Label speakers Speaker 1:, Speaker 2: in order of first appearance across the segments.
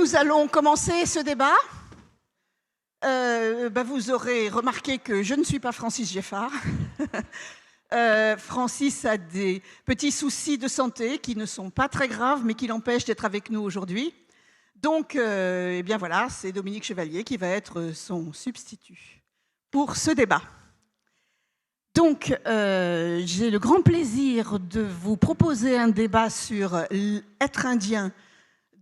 Speaker 1: Nous allons commencer ce débat. Vous aurez remarqué que je ne suis pas Francis Geffard. Francis a des petits soucis de santé qui ne sont pas très graves, mais qui l'empêchent d'être avec nous aujourd'hui. Donc, voilà, c'est Dominique Chevalier qui va être son substitut pour ce débat. Donc, j'ai le grand plaisir de vous proposer un débat sur être indien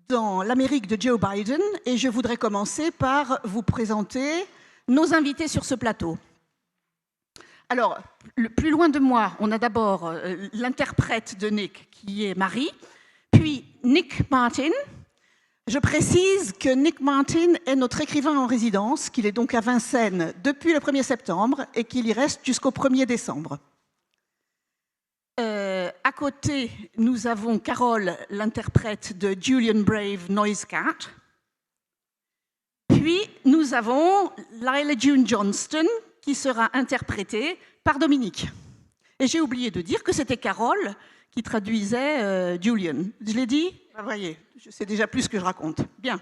Speaker 1: dans l'Amérique de Joe Biden, et je voudrais commencer par vous présenter nos invités sur ce plateau. Alors, plus loin de moi, on a d'abord l'interprète de Nick, qui est Marie, puis Nick Martin. Je précise que Nick Martin est notre écrivain en résidence, qu'il est donc à Vincennes depuis le 1er septembre et qu'il y reste jusqu'au 1er décembre. À côté, nous avons Carole, l'interprète de Julian Brave Noise Cat. Puis, nous avons Lila June Johnston, qui sera interprétée par Dominique. Et j'ai oublié de dire que c'était Carole qui traduisait Julian. Je l'ai dit ? Vous voyez, je sais déjà plus ce que je raconte. Bien.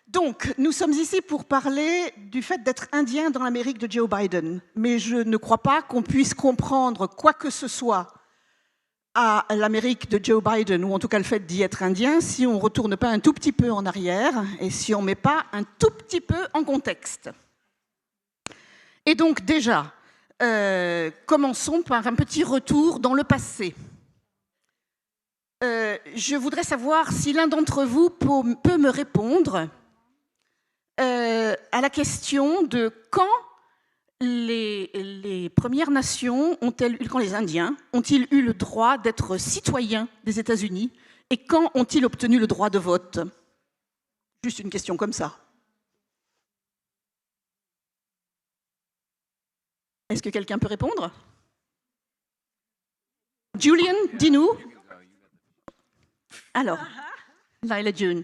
Speaker 1: Donc, nous sommes ici pour parler du fait d'être indien dans l'Amérique de Joe Biden. Mais je ne crois pas qu'on puisse comprendre quoi que ce soit à l'Amérique de Joe Biden, ou en tout cas le fait d'y être indien, si on ne retourne pas un tout petit peu en arrière et si on ne met pas un tout petit peu en contexte. Et donc déjà, commençons par un petit retour dans le passé. Je voudrais savoir si l'un d'entre vous peut me répondre à la question de quand les Premières Nations quand les Indiens ont-ils eu le droit d'être citoyens des États-Unis et quand ont-ils obtenu le droit de vote? Juste une question comme ça. Est-ce que quelqu'un peut répondre? Julian, dis-nous. Alors, Lila June.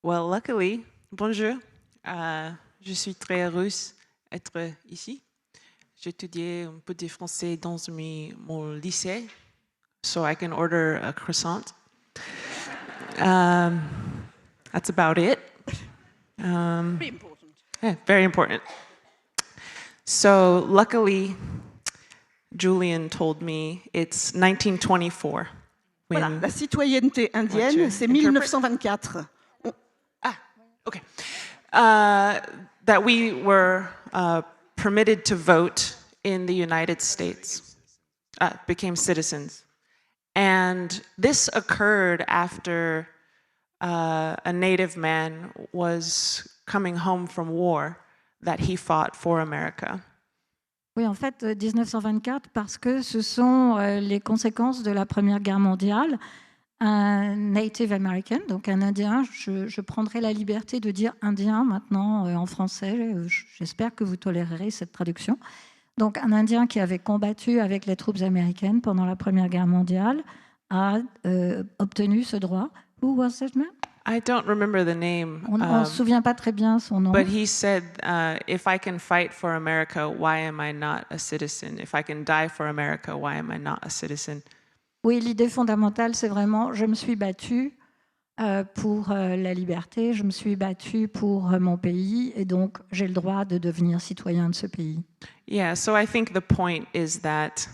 Speaker 2: Well, luckily, bonjour. Je suis très heureuse d'être ici. J'étudiais un peu de français dans mon lycée, so I can order a croissant. That's about it.
Speaker 1: Very important.
Speaker 2: Yeah, very important. So luckily, Julian told me it's 1924.
Speaker 1: Voilà, la citoyenneté indienne, c'est 1924.
Speaker 2: Okay. That we were permitted to vote in the United States, became citizens. And this occurred after a Native man was coming home from war that he fought for America.
Speaker 3: Oui, en fait, 1924, parce que ce sont les conséquences de la Première Guerre mondiale. Un Native American, donc un Indien, je prendrai la liberté de dire Indien maintenant en français, j'espère que vous tolérerez cette traduction. Donc un Indien qui avait combattu avec les troupes américaines pendant la Première Guerre mondiale a obtenu ce droit. Who was that man?
Speaker 2: I don't remember the name.
Speaker 3: On ne se souvient pas très bien son nom.
Speaker 2: But he said, if I can fight for America, why am I not a citizen? If I can die for America, why am I not a citizen?
Speaker 3: Oui, l'idée fondamentale, c'est vraiment, je me suis battue pour la liberté, je me suis battue pour mon pays, et donc j'ai le droit de devenir citoyen de ce pays.
Speaker 2: Yeah, so I think the point is that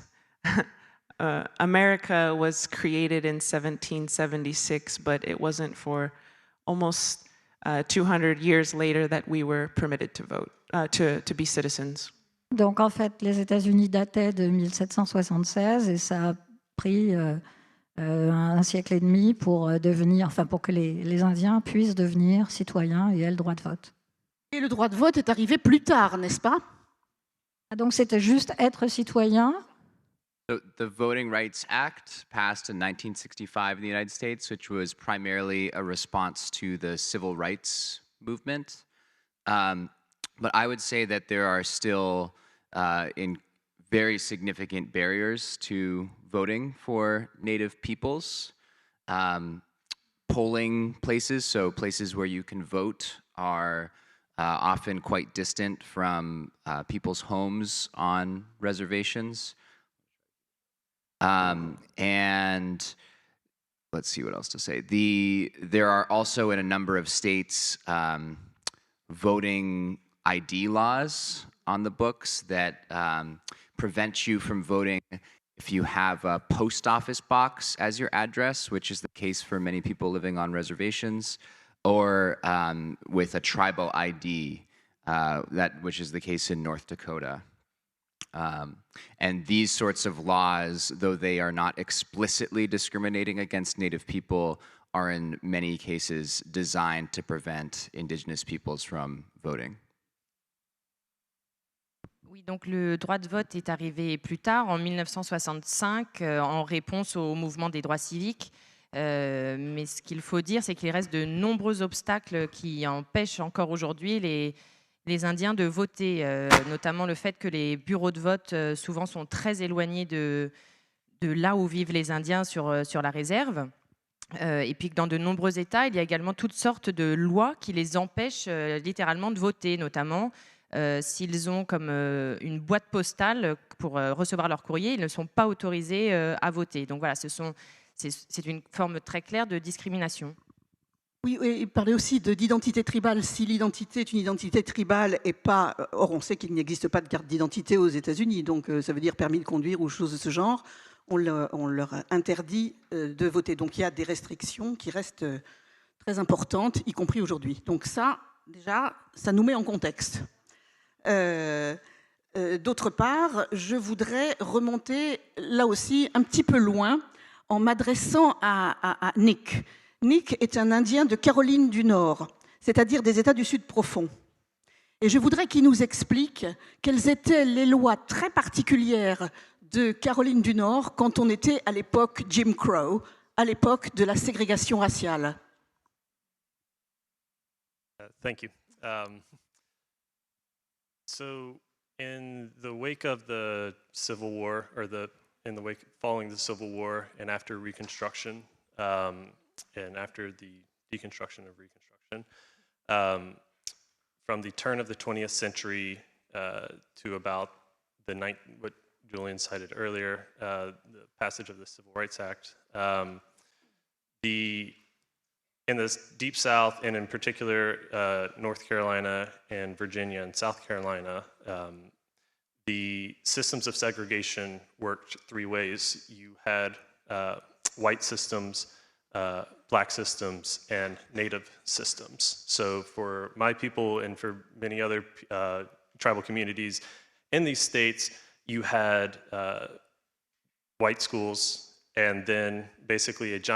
Speaker 2: America was created in 1776, but it wasn't for almost 200 years later that we were permitted to vote, to be citizens.
Speaker 3: Donc en fait, les États-Unis dataient de 1776 et ça a pris un siècle et demi pour que les Indiens puissent devenir citoyens et aient le droit de vote.
Speaker 1: Et le droit de vote est arrivé plus tard, n'est-ce pas?
Speaker 3: Donc c'était juste être citoyen.
Speaker 4: The Voting Rights Act passed in 1965 in the United States, which was primarily a response to the civil rights movement. But I would say that there are still very significant barriers to voting for Native peoples. Polling places, so places where you can vote, are often quite distant from people's homes on reservations. And let's see what else to say. There are also in a number of states voting ID laws on the books that prevent you from voting if you have a post office box as your address, which is the case for many people living on reservations, or with a tribal ID, which is the case in North Dakota. And these sorts of laws, though they are not explicitly discriminating against Native people, are in many cases designed to prevent Indigenous peoples from voting.
Speaker 5: Oui, donc le droit de vote est arrivé plus tard, en 1965, en réponse au mouvement des droits civiques. Mais ce qu'il faut dire, c'est qu'il reste de nombreux obstacles qui empêchent encore aujourd'hui les Indiens de voter, notamment le fait que les bureaux de vote souvent sont très éloignés de là où vivent les Indiens sur la réserve. Et puis que dans de nombreux États, il y a également toutes sortes de lois qui les empêchent littéralement de voter, notamment s'ils ont comme une boîte postale pour recevoir leur courrier, ils ne sont pas autorisés à voter. Donc voilà, c'est une forme très claire de discrimination.
Speaker 1: Oui, et il parlait aussi d'identité tribale. Si l'identité est une identité tribale et pas... Or, on sait qu'il n'existe pas de carte d'identité aux États-Unis, donc ça veut dire permis de conduire ou choses de ce genre. On leur interdit de voter. Donc il y a des restrictions qui restent très importantes, y compris aujourd'hui. Donc ça, déjà, ça nous met en contexte. D'autre part, je voudrais remonter là aussi un petit peu loin en m'adressant à Nick. Nick est un Indien de Caroline du Nord, c'est-à-dire des États du Sud profond. Et je voudrais qu'il nous explique quelles étaient les lois très particulières de Caroline du Nord quand on était à l'époque Jim Crow, à l'époque de la ségrégation raciale.
Speaker 6: Thank you. So, in the wake of the Civil War, or in the wake following the Civil War, and after Reconstruction, and after the deconstruction of Reconstruction, from the turn of the 20th century to about what Julian cited earlier, the passage of the Civil Rights Act, in the Deep South, and in particular North Carolina and Virginia and South Carolina, the systems of segregation worked three ways. You had white systems, black systems, and native systems. So for my people and for many other tribal communities in these states, you had white schools, and then basically it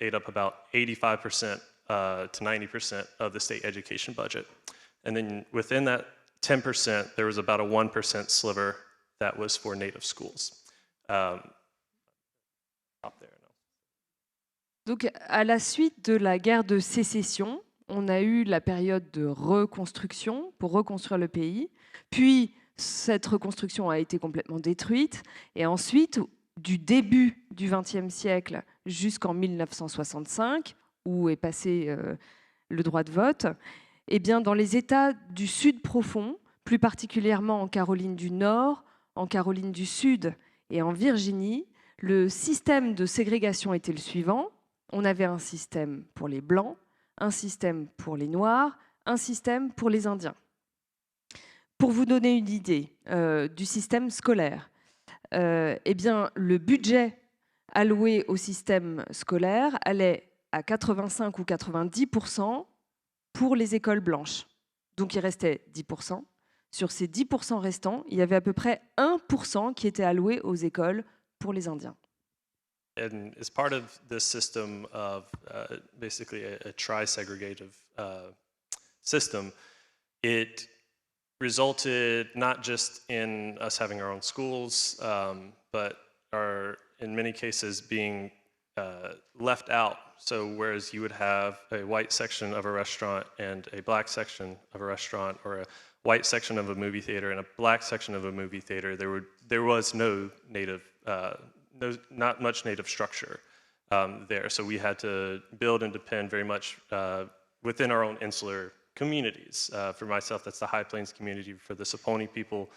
Speaker 6: ate up about 85% to 90% of the state education budget. And then within that 10%, there was about a 1% sliver that was for native schools. Stop there.
Speaker 7: Donc, à la suite de la guerre de sécession, on a eu la période de reconstruction pour reconstruire le pays. Puis, cette reconstruction a été complètement détruite. Et ensuite, du début du XXe siècle jusqu'en 1965, où est passé le droit de vote, eh bien, dans les États du Sud profond, plus particulièrement en Caroline du Nord, en Caroline du Sud et en Virginie, le système de ségrégation était le suivant. On avait un système pour les Blancs, un système pour les Noirs, un système pour les Indiens. Pour vous donner une idée du système scolaire, eh bien, le budget alloué au système scolaire allait à 85 ou 90% pour les écoles blanches. Donc il restait 10%. Sur ces 10% restants, il y avait à peu près 1% qui était alloué aux écoles pour les Indiens.
Speaker 6: And as part of this system of basically a tri-segregative system, it resulted not just in us having our own schools, but in many cases being left out. So whereas you would have a white section of a restaurant and a black section of a restaurant, or a white section of a movie theater and a black section of a movie theater, there was no native, not much native structure there. So we had to build and depend very much within our own insular communities. For myself, that's the High Plains community for the Saponi people,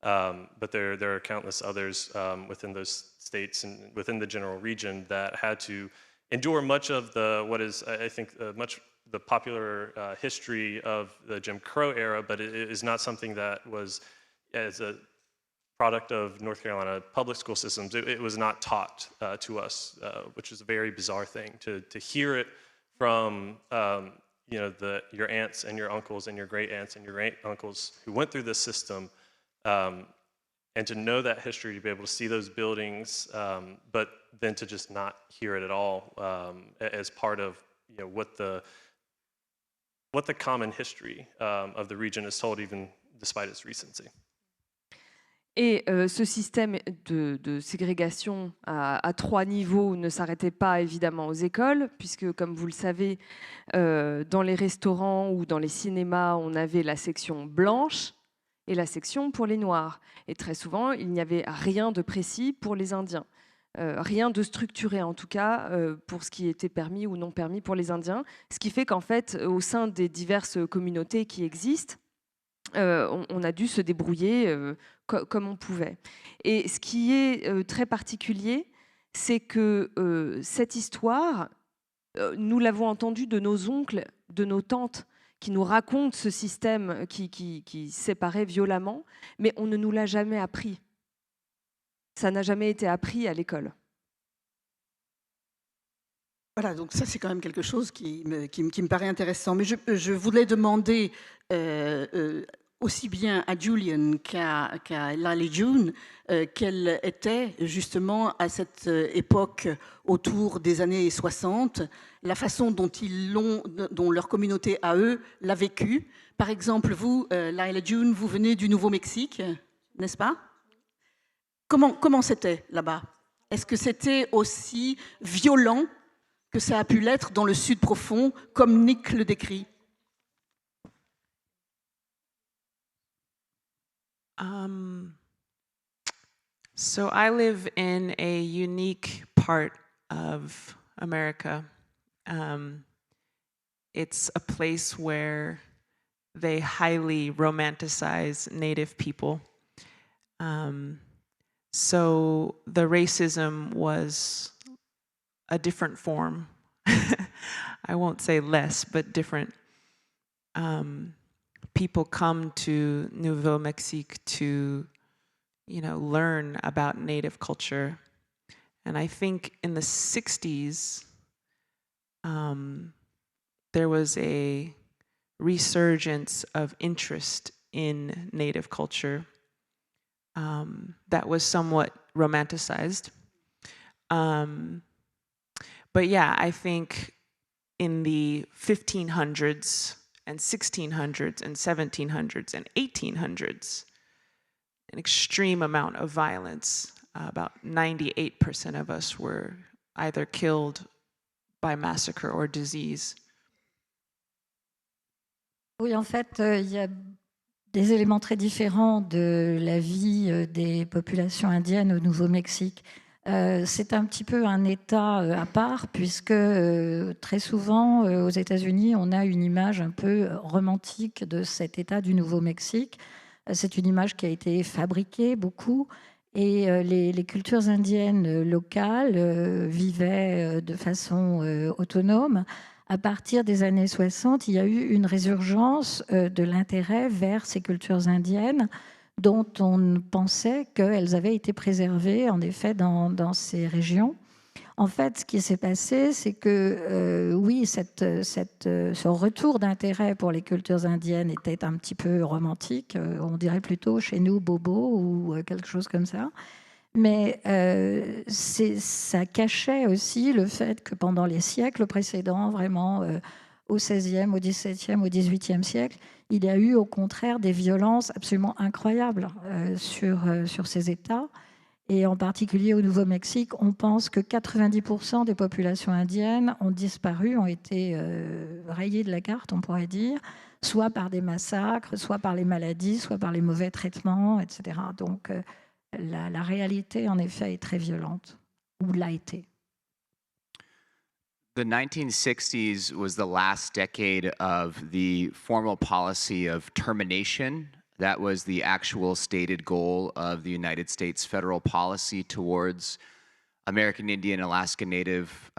Speaker 6: but there are countless others within those states and within the general region that had to endure much of the what is I think much the popular history of the Jim Crow era, but it is not something that was as a product of North Carolina public school systems. It was not taught to us, which is a very bizarre thing to hear it from you know your aunts and your uncles and your great aunts and your great uncles who went through this system, and to know that history, to be able to see those buildings, but then to just not hear it at all as part of what the common history of the region is told, even despite its recency.
Speaker 7: Et ce système de ségrégation à 3 niveaux ne s'arrêtait pas évidemment aux écoles, puisque comme vous le savez, dans les restaurants ou dans les cinémas, on avait la section blanche et la section pour les noirs. Et très souvent, il n'y avait rien de précis pour les Indiens. Rien de structuré en tout cas pour ce qui était permis ou non permis pour les Indiens. Ce qui fait qu'en fait, au sein des diverses communautés qui existent, on a dû se débrouiller comme on pouvait. Et ce qui est très particulier, c'est que cette histoire, nous l'avons entendue de nos oncles, de nos tantes, qui nous racontent ce système qui séparait violemment, mais on ne nous l'a jamais appris. Ça n'a jamais été appris à l'école.
Speaker 1: Voilà, donc ça c'est quand même quelque chose qui me paraît intéressant. Mais je voulais demander aussi bien à Julian qu'à Lily June quelle était justement à cette époque, autour des années 60, la façon dont leur communauté à eux l'a vécu. Par exemple, vous, Lily June, vous venez du Nouveau-Mexique, n'est-ce pas ? Comment c'était là-bas ? Est-ce que c'était aussi violent que ça a pu l'être dans le Sud profond, comme Nick le décrit?
Speaker 2: So I live in a unique part of America. It's a place where they highly romanticize Native people. So the racism was a different form. I won't say less, but different. People come to Nouveau-Mexique to, learn about Native culture. And I think in the 60s, there was a resurgence of interest in Native culture that was somewhat romanticized. But yeah, I think in the 1500s and 1600s and 1700s and 1800s, an extreme amount of violence. About 98% of us were either killed by massacre or disease.
Speaker 3: Oui, en fait, il y a des éléments très différents de la vie des populations indiennes au Nouveau-Mexique. C'est un petit peu un État à part, puisque très souvent, aux États-Unis, on a une image un peu romantique de cet État du Nouveau-Mexique. C'est une image qui a été fabriquée beaucoup, et les cultures indiennes locales vivaient de façon autonome. À partir des années 60, il y a eu une résurgence de l'intérêt vers ces cultures indiennes, dont on pensait qu'elles avaient été préservées, en effet, dans ces régions. En fait, ce qui s'est passé, c'est que, oui, ce retour d'intérêt pour les cultures indiennes était un petit peu romantique, on dirait plutôt chez nous bobo ou quelque chose comme ça. Mais ça cachait aussi le fait que pendant les siècles précédents, vraiment au XVIe, au XVIIe, au XVIIIe siècle, il y a eu au contraire des violences absolument incroyables sur ces États. Et en particulier au Nouveau-Mexique, on pense que 90% des populations indiennes ont disparu, ont été rayées de la carte, on pourrait dire, soit par des massacres, soit par les maladies, soit par les mauvais traitements, etc. Donc la réalité, en effet, est très violente, ou l'a été.
Speaker 4: The 1960s was the last decade of the formal policy of termination. That was the actual stated goal of the United States federal policy towards American Indian, Alaska Native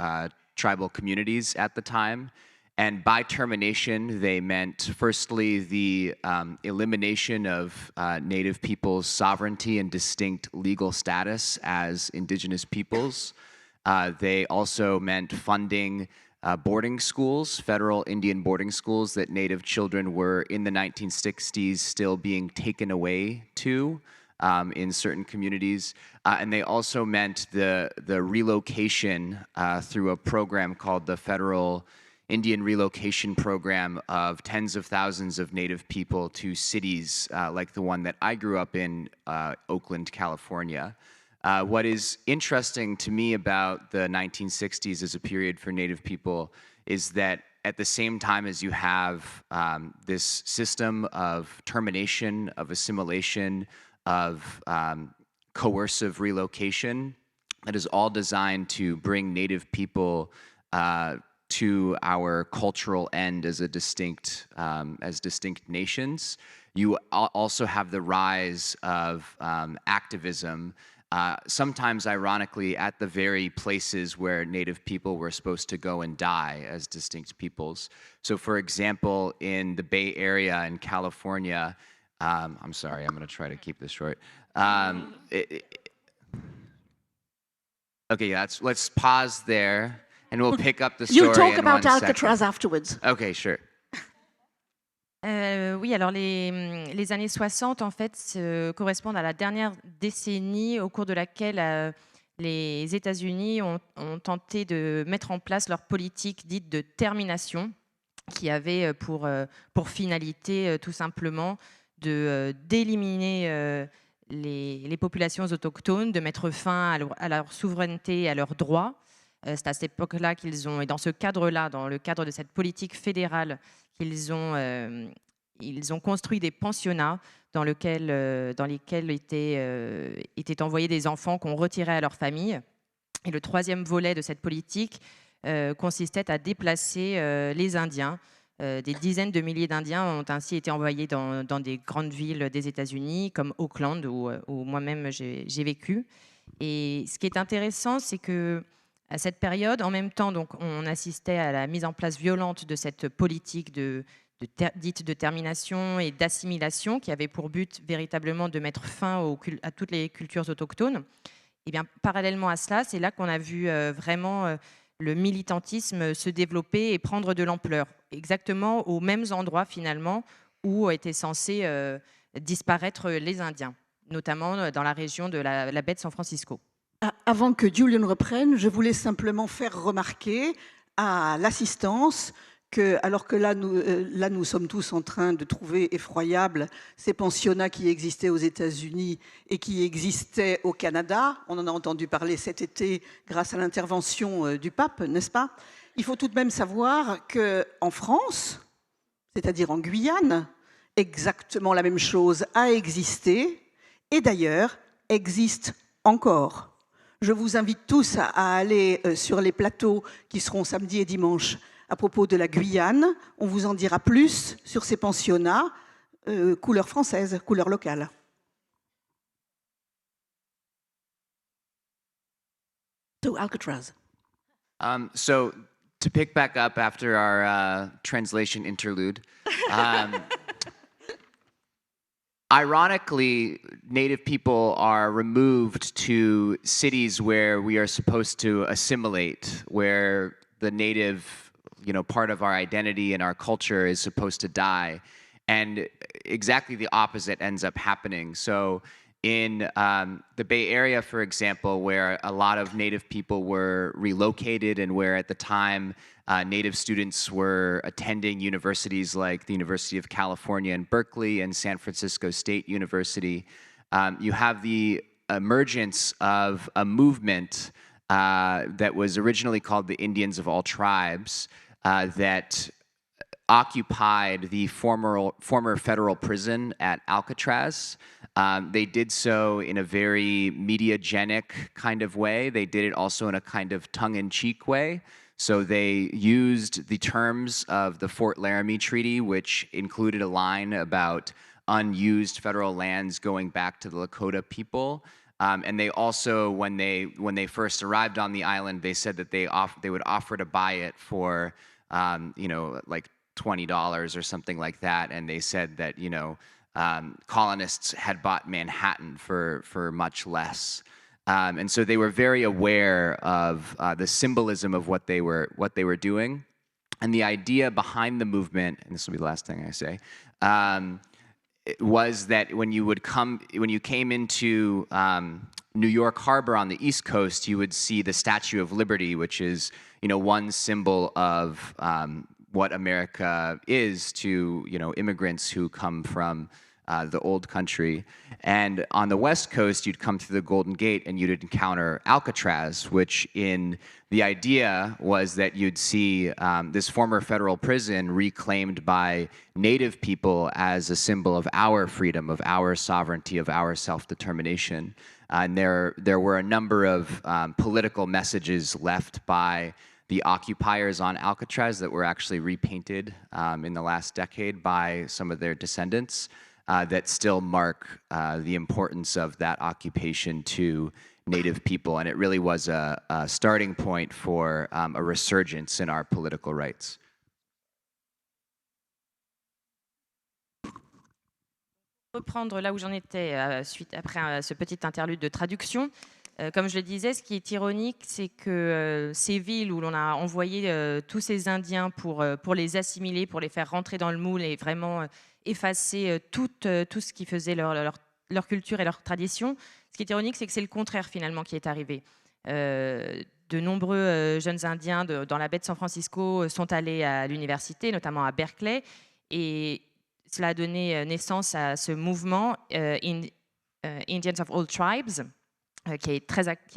Speaker 4: tribal communities at the time. And by termination, they meant, firstly, the elimination of Native peoples' sovereignty and distinct legal status as indigenous peoples. They also meant funding boarding schools, federal Indian boarding schools that Native children were in the 1960s still being taken away to in certain communities. And they also meant the relocation through a program called the Federal Indian Relocation Program of tens of thousands of Native people to cities like the one that I grew up in, Oakland, California. What is interesting to me about the 1960s as a period for Native people is that at the same time as you have this system of termination, of assimilation, of coercive relocation that is all designed to bring Native people to our cultural end as distinct nations. You also have the rise of activism, sometimes ironically at the very places where Native people were supposed to go and die as distinct peoples. So for example, in the Bay Area in California, I'm sorry, I'm gonna try to keep this short. Okay, let's pause there. And we'll pick up the story
Speaker 1: You talk
Speaker 4: in
Speaker 1: about
Speaker 4: 1
Speaker 1: Alcatraz
Speaker 4: second.
Speaker 1: afterwards.
Speaker 4: Okay, sure.
Speaker 5: Oui, alors les années 60, en fait, correspondent à la dernière décennie au cours de laquelle les États-Unis ont tenté de mettre en place leur politique dite de termination, qui avait pour finalité tout simplement d'éliminer les populations autochtones, de mettre fin à leur souveraineté et à leurs droits. C'est à cette époque-là qu'ils ont, et dans ce cadre-là, dans le cadre de cette politique fédérale, qu'ils ont construit des pensionnats dans lesquels étaient envoyés des enfants qu'on retirait à leur famille. Et le troisième volet de cette politique consistait à déplacer les Indiens. Des dizaines de milliers d'Indiens ont ainsi été envoyés dans des grandes villes des États-Unis, comme Oakland, où moi-même j'ai vécu. Et ce qui est intéressant, c'est que à cette période, en même temps, donc, on assistait à la mise en place violente de cette politique dite de termination et d'assimilation qui avait pour but véritablement de mettre fin à toutes les cultures autochtones. Et bien, parallèlement à cela, c'est là qu'on a vu vraiment le militantisme se développer et prendre de l'ampleur, exactement aux mêmes endroits finalement où étaient censés disparaître les Indiens, notamment dans la région de la baie de San Francisco.
Speaker 1: Avant que Julian reprenne, je voulais simplement faire remarquer à l'assistance que, alors que là nous sommes tous en train de trouver effroyables ces pensionnats qui existaient aux États-Unis et qui existaient au Canada, on en a entendu parler cet été grâce à l'intervention du pape, n'est-ce pas? Il faut tout de même savoir qu'en France, c'est-à-dire en Guyane, exactement la même chose a existé et d'ailleurs existe encore. Je vous invite tous à aller sur les plateaux qui seront samedi et dimanche à propos de la Guyane. On vous en dira plus sur ces pensionnats, couleur française, couleur locale. So, Alcatraz.
Speaker 4: So to pick back up after our translation interlude, ironically, Native people are removed to cities where we are supposed to assimilate, where the Native, part of our identity and our culture is supposed to die. And exactly the opposite ends up happening. So in the Bay Area, for example, where a lot of Native people were relocated and where at the time Native students were attending universities like the University of California in Berkeley and San Francisco State University, you have the emergence of a movement that was originally called the Indians of All Tribes that occupied the former federal prison at Alcatraz. They did so in a very mediagenic kind of way. They did it also in a kind of tongue-in-cheek way. So they used the terms of the Fort Laramie Treaty, which included a line about unused federal lands going back to the Lakota people. And they also, when they first arrived on the island, they said that they would offer to buy it for, like $20 or something like that. And they said that, colonists had bought Manhattan for much less. And so they were very aware of the symbolism of what they were doing. And the idea behind the movement, and this will be the last thing I say, was that when you came into New York Harbor on the East Coast, you would see the Statue of Liberty, which is, one symbol of what America is to, immigrants who come from the old country. And on the West Coast, you'd come through the Golden Gate and you'd encounter Alcatraz, which the idea was that you'd see this former federal prison reclaimed by Native people as a symbol of our freedom, of our sovereignty, of our self-determination. And there were a number of political messages left by the occupiers on Alcatraz that were actually repainted in the last decade by some of their descendants. That still mark the importance of that occupation to Native people. And it really was a starting point for a resurgence in our political rights.
Speaker 5: Reprendre là où j'en étais après ce petit interlude de traduction. Comme je le disais, ce qui est ironique, c'est que ces villes où l'on a envoyé tous ces Indiens pour les assimiler, pour les faire rentrer dans le moule et vraiment effacer tout ce qui faisait leur culture et leur tradition, ce qui est ironique, c'est que c'est le contraire finalement qui est arrivé. De nombreux jeunes Indiens dans la baie de San Francisco sont allés à l'université, notamment à Berkeley, et cela a donné naissance à ce mouvement Indians of All Tribes, qui a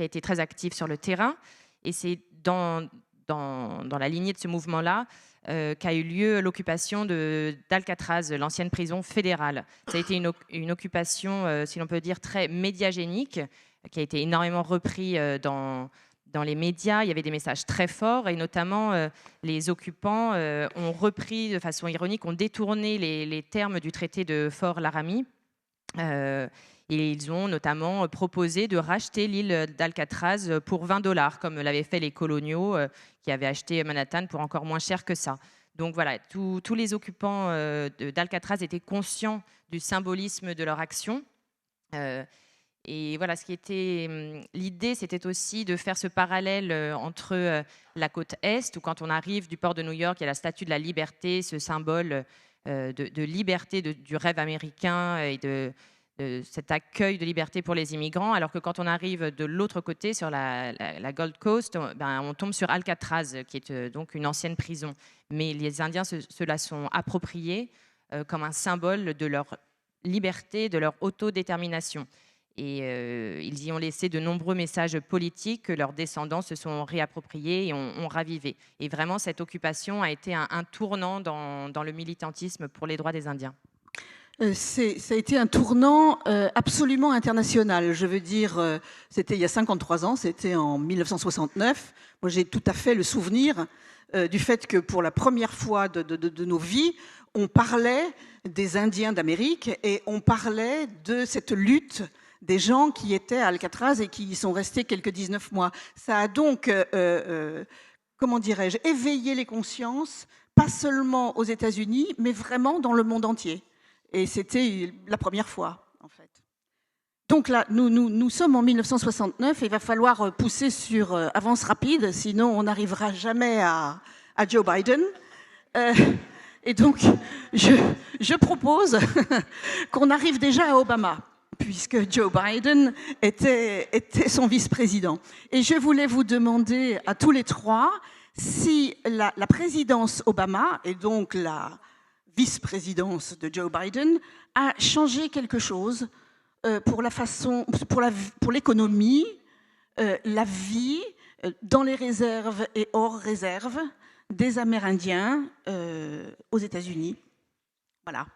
Speaker 5: été très actif sur le terrain. Et c'est dans la lignée de ce mouvement-là qu'a eu lieu l'occupation d'Alcatraz, l'ancienne prison fédérale. Ça a été une occupation, si l'on peut dire, très médiagénique, qui a été énormément repris dans les médias. Il y avait des messages très forts et notamment les occupants ont repris de façon ironique, ont détourné les termes du traité de Fort Laramie. Et ils ont notamment proposé de racheter l'île d'Alcatraz pour $20, comme l'avaient fait les coloniaux qui avaient acheté Manhattan pour encore moins cher que ça. Donc voilà, tous les occupants d'Alcatraz étaient conscients du symbolisme de leur action. Et voilà, l'idée, c'était aussi de faire ce parallèle entre la côte Est, où quand on arrive du port de New York, il y a la Statue de la Liberté, ce symbole de liberté, du rêve américain et de cet accueil de liberté pour les immigrants, alors que quand on arrive de l'autre côté, sur la Gold Coast, on tombe sur Alcatraz, qui est donc une ancienne prison. Mais les Indiens se la sont appropriés comme un symbole de leur liberté, de leur autodétermination. Et ils y ont laissé de nombreux messages politiques que leurs descendants se sont réappropriés et ont ravivé. Et vraiment, cette occupation a été un tournant dans le militantisme pour les droits des Indiens.
Speaker 1: Ça a été un tournant absolument international. Je veux dire, c'était il y a 53 ans, c'était en 1969. Moi, j'ai tout à fait le souvenir du fait que pour la première fois de nos vies, on parlait des Indiens d'Amérique et on parlait de cette lutte des gens qui étaient à Alcatraz et qui y sont restés quelques 19 mois. Ça a donc, comment dirais-je, éveillé les consciences, pas seulement aux États-Unis, mais vraiment dans le monde entier. Et c'était la première fois, en fait. Donc là, nous sommes en 1969 et il va falloir pousser sur avance rapide, sinon on n'arrivera jamais à Joe Biden. Et donc, je propose qu'on arrive déjà à Obama, puisque Joe Biden était son vice-président. Et je voulais vous demander à tous les trois si la présidence Obama, et donc la vice-présidence de Joe Biden, a changé quelque chose pour l'économie, la vie dans les réserves et hors réserves des Amérindiens aux États-Unis. Voilà.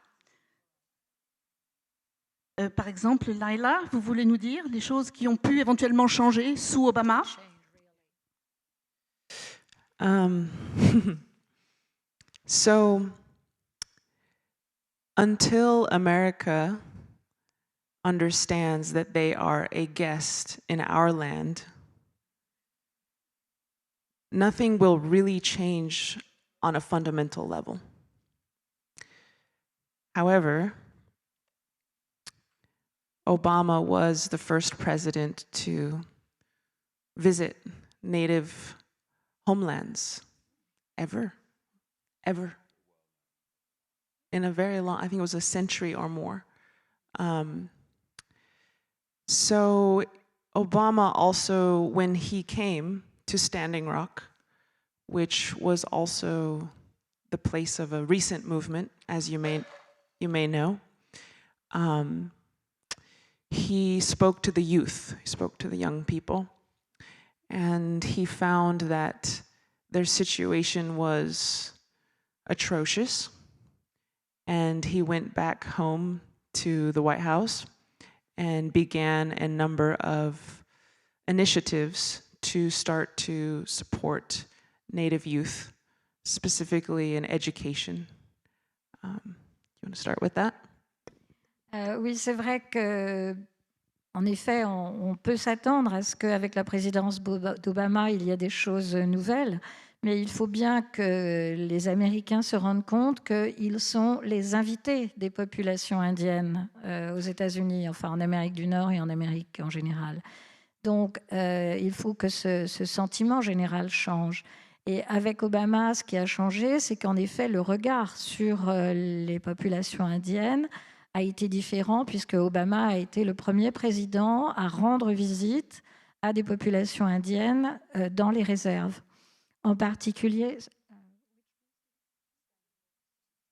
Speaker 1: Par exemple, Laila, vous voulez nous dire des choses qui ont pu éventuellement changer sous Obama?
Speaker 2: So, until America understands that they are a guest in our land, nothing will really change on a fundamental level. However, Obama was the first president to visit Native homelands ever. In a very long, I think it was a century or more. So Obama also, when he came to Standing Rock, which was also the place of a recent movement, as you may know, he spoke to the youth, he spoke to the young people, and he found that their situation was atrocious, and he went back home to the White House and began a number of initiatives to start to support Native youth, specifically in education. You want to start with that?
Speaker 3: Oui, c'est vrai que, en effet, on peut s'attendre à ce qu'avec la présidence d'Obama, il y a des choses nouvelles, mais il faut bien que les Américains se rendent compte qu'ils sont les invités des populations indiennes aux États-Unis, enfin en Amérique du Nord et en Amérique en général. Donc, il faut que ce sentiment général change. Et avec Obama, ce qui a changé, c'est qu'en effet, le regard sur les populations indiennes a été différent, puisque Obama a été le premier président à rendre visite à des populations indiennes dans les réserves. En particulier,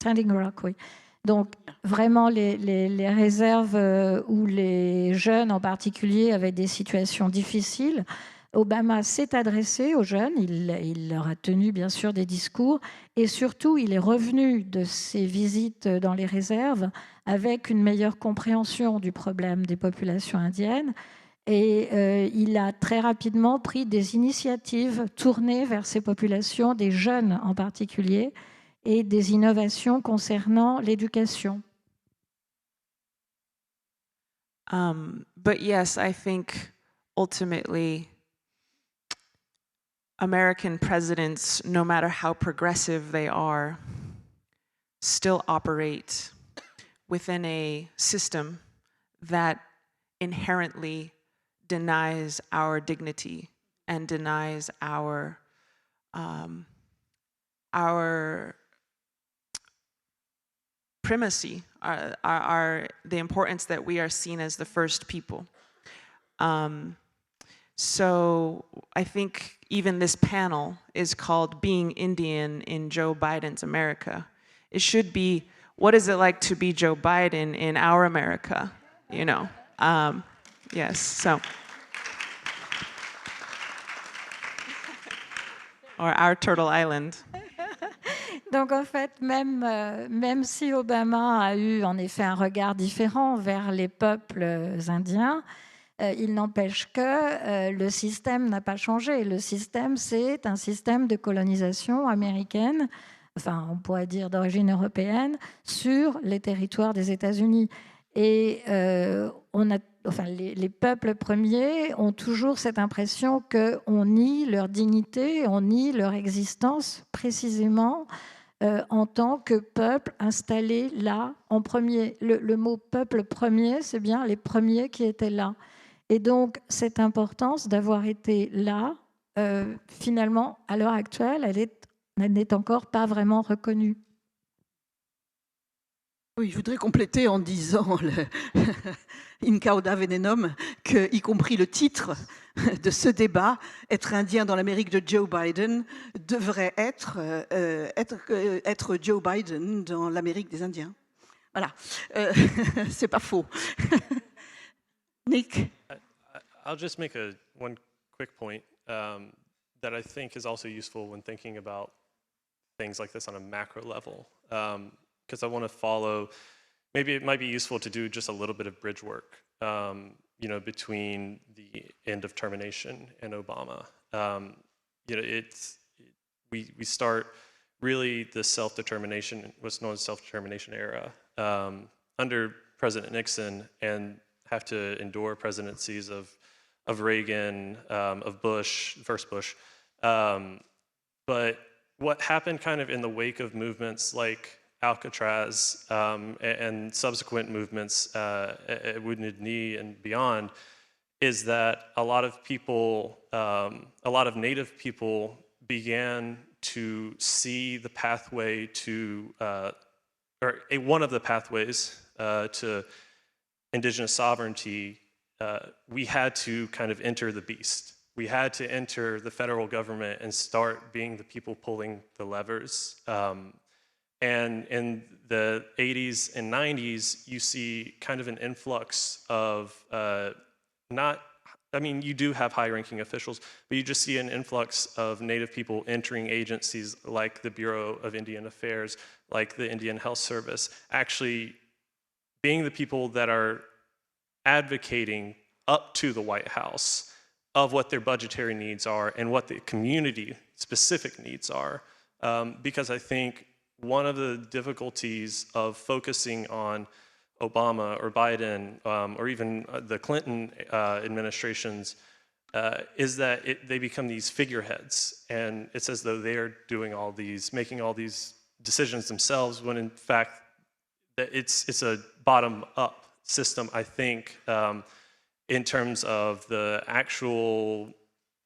Speaker 3: Standing Rock, oui. Donc, vraiment, les réserves où les jeunes, en particulier, avaient des situations difficiles. Obama s'est adressé aux jeunes, il leur a tenu, bien sûr, des discours, et surtout, il est revenu de ses visites dans les réserves avec une meilleure compréhension du problème des populations indiennes. Et il a très rapidement pris des initiatives tournées vers ces populations, des jeunes en particulier, et des innovations concernant l'éducation.
Speaker 2: But yes, I think ultimately American presidents, no matter how progressive they are, still operate within a system that inherently denies our dignity and denies our primacy, the importance that we are seen as the first people. So I think even this panel is called Being Indian in Joe Biden's America. It should be, what is it like to be Joe Biden in our America, you know? Yes, so. Or our Turtle Island.
Speaker 3: Donc en fait, même si Obama a eu en effet un regard différent vers les peuples indiens, il n'empêche que le système n'a pas changé. Le système, c'est un système de colonisation américaine, enfin on pourrait dire d'origine européenne, sur les territoires des États-Unis. Et les peuples premiers ont toujours cette impression qu'on nie leur dignité, on nie leur existence précisément en tant que peuple installé là en premier. Le mot peuple premier, c'est bien les premiers qui étaient là. Et donc, cette importance d'avoir été là, finalement, à l'heure actuelle, elle n'est encore pas vraiment reconnue.
Speaker 1: Oui, je voudrais compléter en disant in cauda venenum, que, y compris le titre de ce débat, être indien dans l'Amérique de Joe Biden, devrait être Joe Biden dans l'Amérique des Indiens. Voilà, c'est pas faux. Nick?
Speaker 6: I'll just make one quick point that I think is also useful when thinking about things like this on a macro level. Because I want to follow, maybe it might be useful to do just a little bit of bridge work, between the end of termination and Obama. We start really the self-determination, what's known as self-determination era, under President Nixon, and have to endure presidencies of Reagan, of Bush, first Bush. But what happened kind of in the wake of movements like Alcatraz and subsequent movements at Wounded Knee and beyond is that a lot of people, a lot of Native people began to see the pathway to, one of the pathways to indigenous sovereignty. We had to kind of enter the beast. We had to enter the federal government and start being the people pulling the levers. And in the 80s and 90s, you see kind of an influx of you do have high-ranking officials, but you just see an influx of Native people entering agencies like the Bureau of Indian Affairs, like the Indian Health Service, actually being the people that are advocating up to the White House of what their budgetary needs are and what the community-specific needs are. Because I think one of the difficulties of focusing on Obama or Biden or even the Clinton administrations is that they become these figureheads, and it's as though they are doing all these, making all these decisions themselves, when in fact it's a bottom-up system, I think, in terms of the actual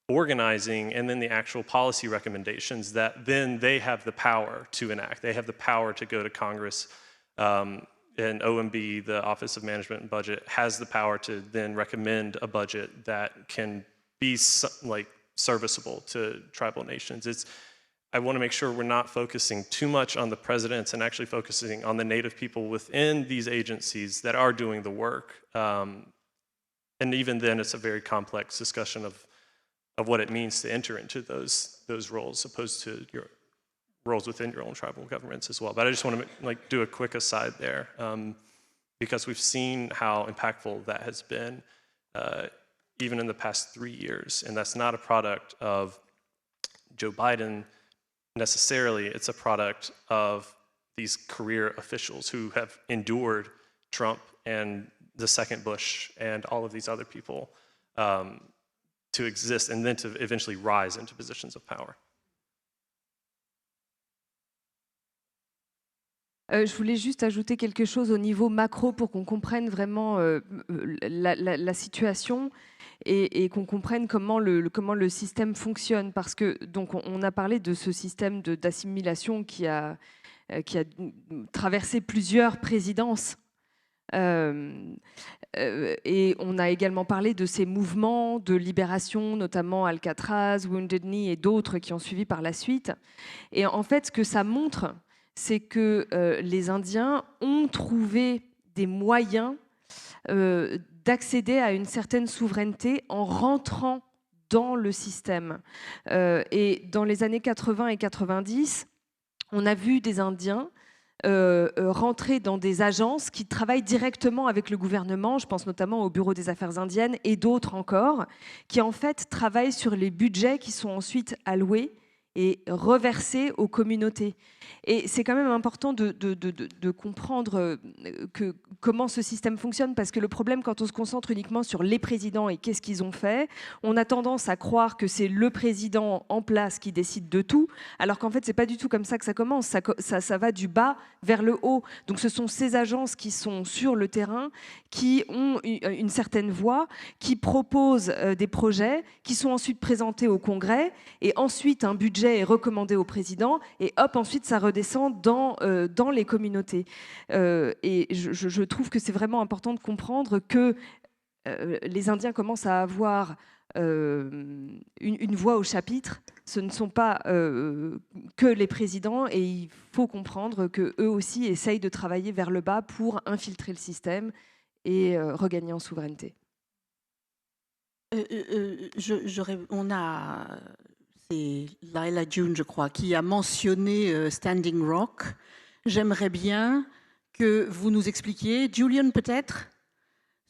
Speaker 6: organizing and then the actual policy recommendations that then they have the power to enact. They have the power to go to Congress, and OMB, the Office of Management and Budget, has the power to then recommend a budget that can be serviceable to tribal nations. I want to make sure we're not focusing too much on the presidents and actually focusing on the Native people within these agencies that are doing the work. And even then, it's a very complex discussion of what it means to enter into those roles, opposed to your roles within your own tribal governments as well. But I just want to do a quick aside there, because we've seen how impactful that has been, even in the past 3 years. And that's not a product of Joe Biden necessarily. It's a product of these career officials who have endured Trump and the second Bush and all of these other people to exist and then to eventually rise into positions of power.
Speaker 7: Je voulais juste ajouter quelque chose au niveau macro pour qu'on comprenne vraiment la situation et qu'on comprenne comment le système fonctionne. Parce que donc on a parlé de ce système d'assimilation qui a traversé plusieurs présidences. Et on a également parlé de ces mouvements de libération, notamment Alcatraz, Wounded Knee et d'autres qui ont suivi par la suite. Et en fait, ce que ça montre, c'est que les Indiens ont trouvé des moyens d'accéder à une certaine souveraineté en rentrant dans le système. Et dans les années 80 et 90, on a vu des Indiens rentrer dans des agences qui travaillent directement avec le gouvernement, je pense notamment au Bureau des Affaires indiennes et d'autres encore, qui en fait travaillent sur les budgets qui sont ensuite alloués et reversés aux communautés. Et c'est quand même important de comprendre comment ce système fonctionne, parce que le problème, quand on se concentre uniquement sur les présidents et qu'est-ce qu'ils ont fait, on a tendance à croire que c'est le président en place qui décide de tout, alors qu'en fait, c'est pas du tout comme ça que ça commence. Ça va du bas vers le haut. Donc ce sont ces agences qui sont sur le terrain, qui ont une certaine voix, qui proposent des projets, qui sont ensuite présentés au Congrès, et ensuite un budget est recommandé au président, et hop, ensuite ça redescend dans les communautés. Et je trouve que c'est vraiment important de comprendre que les Indiens commencent à avoir une voix au chapitre. Ce ne sont pas que les présidents, et il faut comprendre qu'eux aussi essayent de travailler vers le bas pour infiltrer le système et regagner en souveraineté.
Speaker 1: C'est Laila June, je crois, qui a mentionné Standing Rock. J'aimerais bien que vous nous expliquiez, Julian peut-être,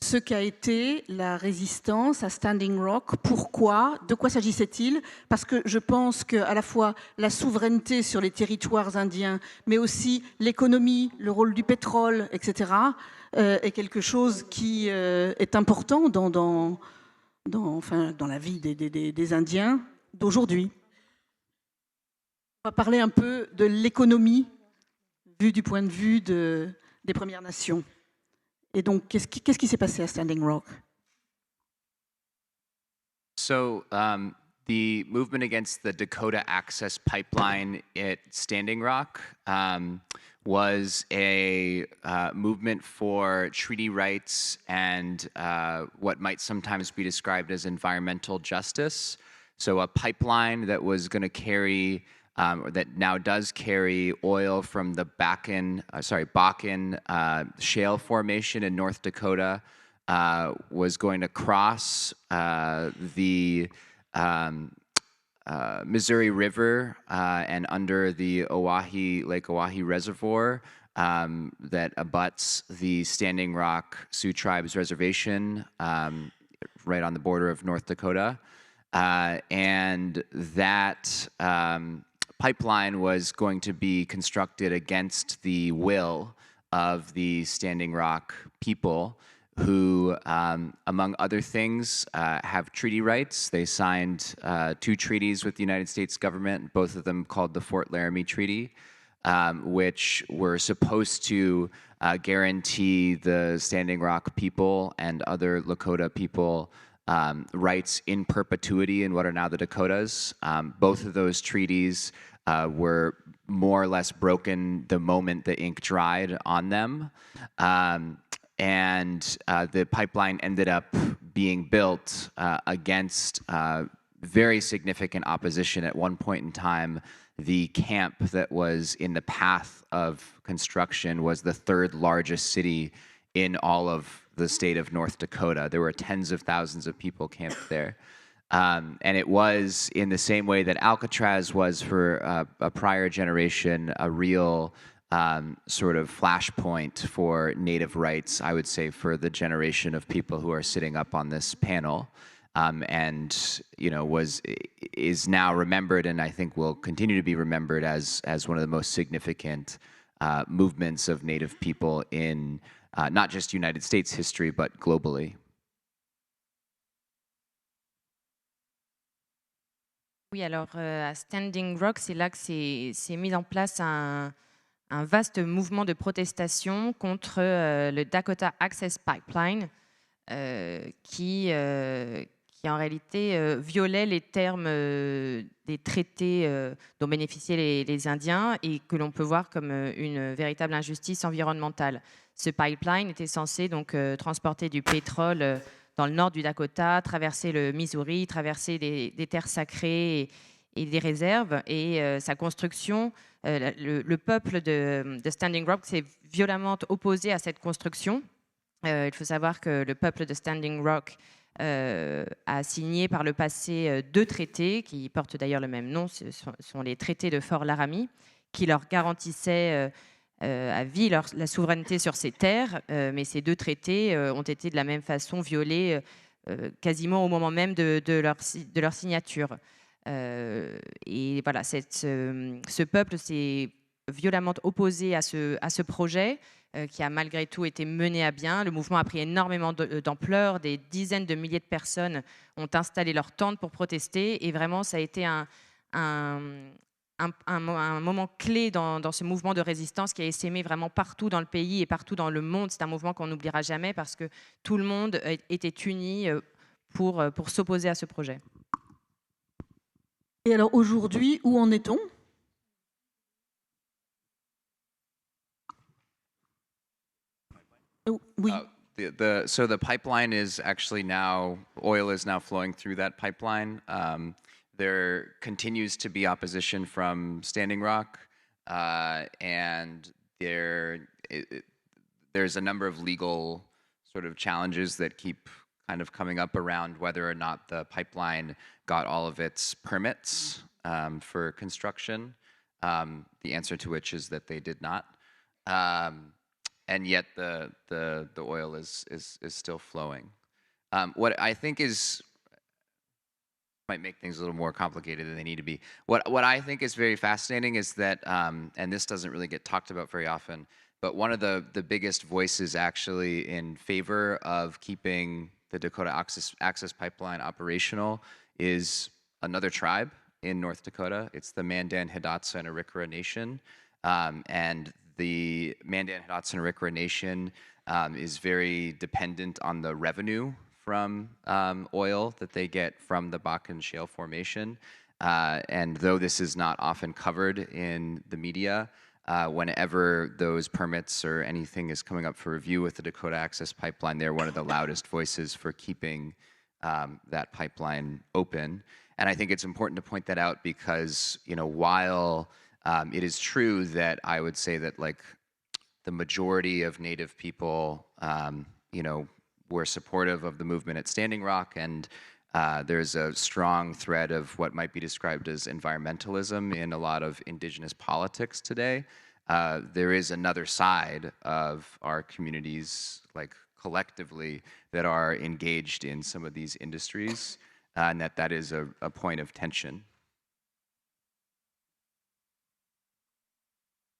Speaker 1: ce qu'a été la résistance à Standing Rock. Pourquoi? De quoi s'agissait-il? Parce que je pense qu'à la fois la souveraineté sur les territoires indiens, mais aussi l'économie, le rôle du pétrole, etc., est quelque chose qui est important dans la vie des Indiens d'aujourd'hui. On va parler un peu de l'économie vue du point de vue des Premières Nations. Et donc, qu'est-ce qui s'est passé à Standing Rock?
Speaker 4: So the movement against the Dakota Access Pipeline at Standing Rock was a movement for treaty rights and what might sometimes be described as environmental justice. So a pipeline that was going to carry, that now does carry oil from the Bakken shale formation in North Dakota, was going to cross the Missouri River and under the Lake Oahe Reservoir that abuts the Standing Rock Sioux Tribes Reservation right on the border of North Dakota. And that pipeline was going to be constructed against the will of the Standing Rock people, who, among other things, have treaty rights. They signed 2 treaties with the United States government, both of them called the Fort Laramie Treaty, which were supposed to guarantee the Standing Rock people and other Lakota people rights in perpetuity in what are now the Dakotas. Both of those treaties were more or less broken the moment the ink dried on them. And the pipeline ended up being built against very significant opposition. At one point in time, the camp that was in the path of construction was the 3rd largest city in all of the state of North Dakota. There were tens of thousands of people camped there. And it was, in the same way that Alcatraz was for a prior generation, a real sort of flashpoint for Native rights, I would say, for the generation of people who are sitting up on this panel, and is now remembered, and I think will continue to be remembered as one of the most significant movements of Native people in not just United States history, but globally.
Speaker 5: Oui, alors à Standing Rock, c'est là que s'est mis en place un vaste mouvement de protestation contre le Dakota Access Pipeline, qui en réalité violait les termes des traités dont bénéficiaient les Indiens et que l'on peut voir comme une véritable injustice environnementale. Ce pipeline était censé donc transporter du pétrole dans le nord du Dakota, traverser le Missouri, traverser des terres sacrées et des réserves. Et sa construction, le peuple de Standing Rock s'est violemment opposé à cette construction. Il faut savoir que le peuple de Standing Rock a signé par le passé 2 traités qui portent d'ailleurs le même nom. Ce sont les traités de Fort Laramie, qui leur garantissaient à vie la souveraineté sur ces terres, mais ces 2 traités ont été de la même façon violés quasiment au moment même de leur signature. Et voilà, ce peuple s'est violemment opposé à ce projet qui a malgré tout été mené à bien. Le mouvement a pris énormément d'ampleur, des dizaines de milliers de personnes ont installé leurs tentes pour protester, et vraiment ça a été un moment clé dans ce mouvement de résistance qui a essaimé vraiment partout dans le pays et partout dans le monde. C'est un mouvement qu'on n'oubliera jamais parce que tout le monde était uni pour s'opposer à ce projet.
Speaker 1: Et alors aujourd'hui, où en est-on? Oui.
Speaker 4: So the pipeline is actually now, oil is now flowing through that pipeline. There continues to be opposition from Standing Rock, and there's a number of legal sort of challenges that keep kind of coming up around whether or not the pipeline got all of its permits for construction, the answer to which is that they did not. and yet the oil is still flowing. What I think might make things a little more complicated than they need to be. What I think is very fascinating is that, and this doesn't really get talked about very often, but one of the biggest voices actually in favor of keeping the Dakota Access Pipeline operational is another tribe in North Dakota. It's the Mandan, Hidatsa, and Arikara Nation. And the Mandan, Hidatsa, and Arikara Nation is very dependent on the revenue from oil that they get from the Bakken Shale Formation. And though this is not often covered in the media, whenever those permits or anything is coming up for review with the Dakota Access Pipeline, they're one of the loudest voices for keeping that pipeline open. And I think it's important to point that out because, you know, while it is true that I would say that like the majority of Native people, you know, were supportive of the movement at Standing Rock, and there's a strong thread of what might be described as environmentalism in a lot of indigenous politics today. There is another side of our communities, like collectively, that are engaged in some of these industries, and that is a point of tension.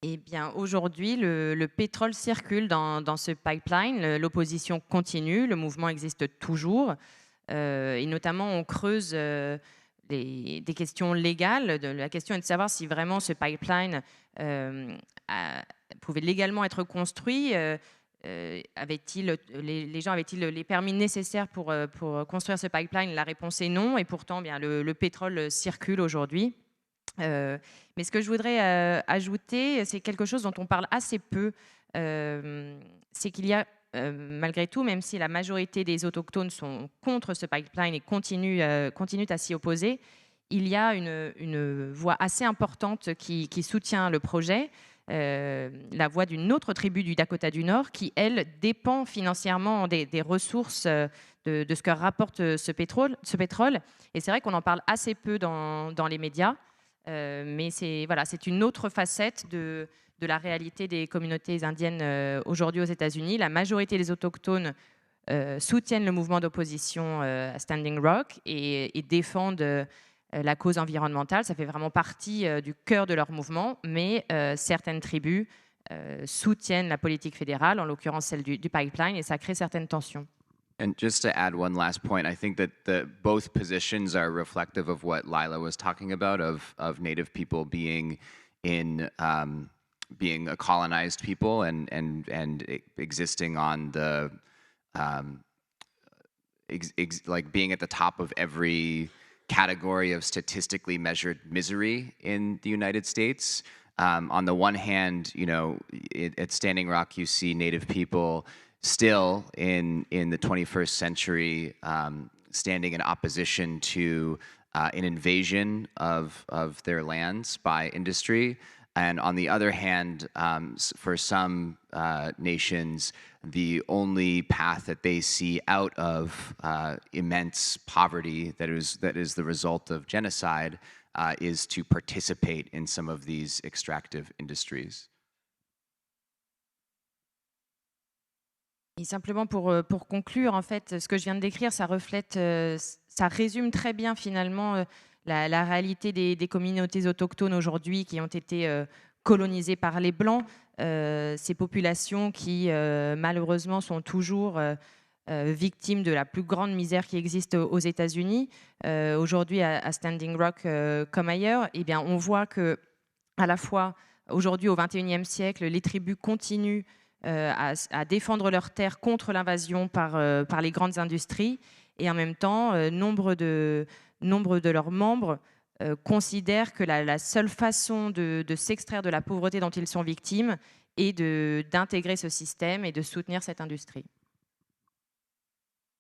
Speaker 5: Eh bien, aujourd'hui, le pétrole circule dans ce pipeline. L'opposition continue, le mouvement existe toujours. Et notamment, on creuse des questions légales. La question est de savoir si vraiment ce pipeline pouvait légalement être construit. Les gens avaient-ils les permis nécessaires pour construire ce pipeline? La réponse est non. Et pourtant, bien, le pétrole circule aujourd'hui. Mais ce que je voudrais ajouter, c'est quelque chose dont on parle assez peu, c'est qu'il y a malgré tout, même si la majorité des autochtones sont contre ce pipeline et continuent à s'y opposer, il y a une voix assez importante qui soutient le projet, la voix d'une autre tribu du Dakota du Nord qui, elle, dépend financièrement des ressources de ce que rapporte ce pétrole. Et c'est vrai qu'on en parle assez peu dans les médias. Mais c'est une autre facette de la réalité des communautés indiennes aujourd'hui aux États-Unis. La majorité des autochtones soutiennent le mouvement d'opposition à Standing Rock et défendent la cause environnementale. Ça fait vraiment partie du cœur de leur mouvement, mais certaines tribus soutiennent la politique fédérale, en l'occurrence celle du pipeline, et ça crée certaines tensions.
Speaker 4: And just to add one last point, I think that both positions are reflective of what Lila was talking about, of Native people being being a colonized people and existing on the like being at the top of every category of statistically measured misery in the United States. On the one hand, you know, at Standing Rock, you see Native people still in the 21st century standing in opposition to an invasion of their lands by industry. And on the other hand, for some nations, the only path that they see out of immense poverty that is the result of genocide is to participate in some of these extractive industries.
Speaker 5: Et simplement pour conclure, en fait, ce que je viens de décrire, ça reflète, ça résume très bien finalement la réalité des communautés autochtones aujourd'hui qui ont été colonisées par les Blancs. Ces populations qui, malheureusement, sont toujours victimes de la plus grande misère qui existe aux États-Unis. Aujourd'hui, à Standing Rock comme ailleurs, eh bien, on voit que, à la fois, aujourd'hui, au XXIe siècle, les tribus continuent à défendre leurs terres contre l'invasion par les grandes industries, et en même temps, nombre de leurs membres considèrent que la seule façon de s'extraire de la pauvreté dont ils sont victimes est d'intégrer ce système et de soutenir cette industrie.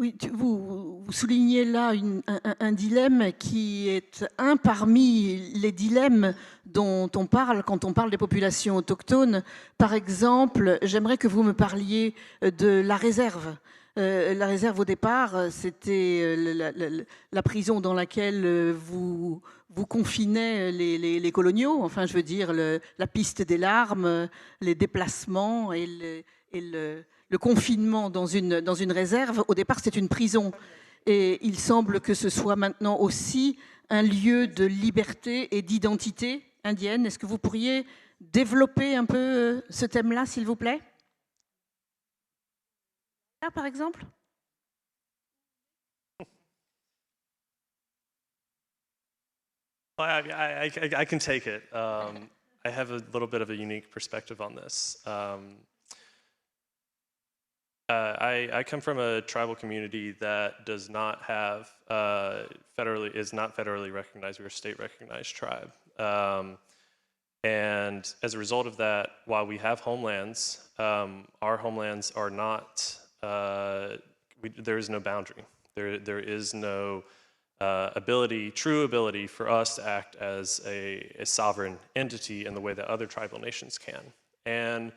Speaker 1: Oui, vous soulignez là un dilemme qui est un parmi les dilemmes dont on parle quand on parle des populations autochtones. Par exemple, j'aimerais que vous me parliez de la réserve. La réserve, au départ, c'était la prison dans laquelle vous confinez les coloniaux. Enfin, je veux dire, la piste des larmes, les déplacements et et le confinement dans une réserve, au départ, c'était une prison. Et il semble que ce soit maintenant aussi un lieu de liberté et d'identité indienne. Est-ce que vous pourriez développer un peu ce thème-là, s'il vous plaît? Là, par exemple?
Speaker 6: I can take it. I have a little bit of a unique perspective on this. I come from a tribal community that does not have is not federally recognized. We're a state recognized tribe. And as a result of that, while we have homelands, our homelands are not, there is no boundary. There is no true ability for us to act as a sovereign entity in the way that other tribal nations can. And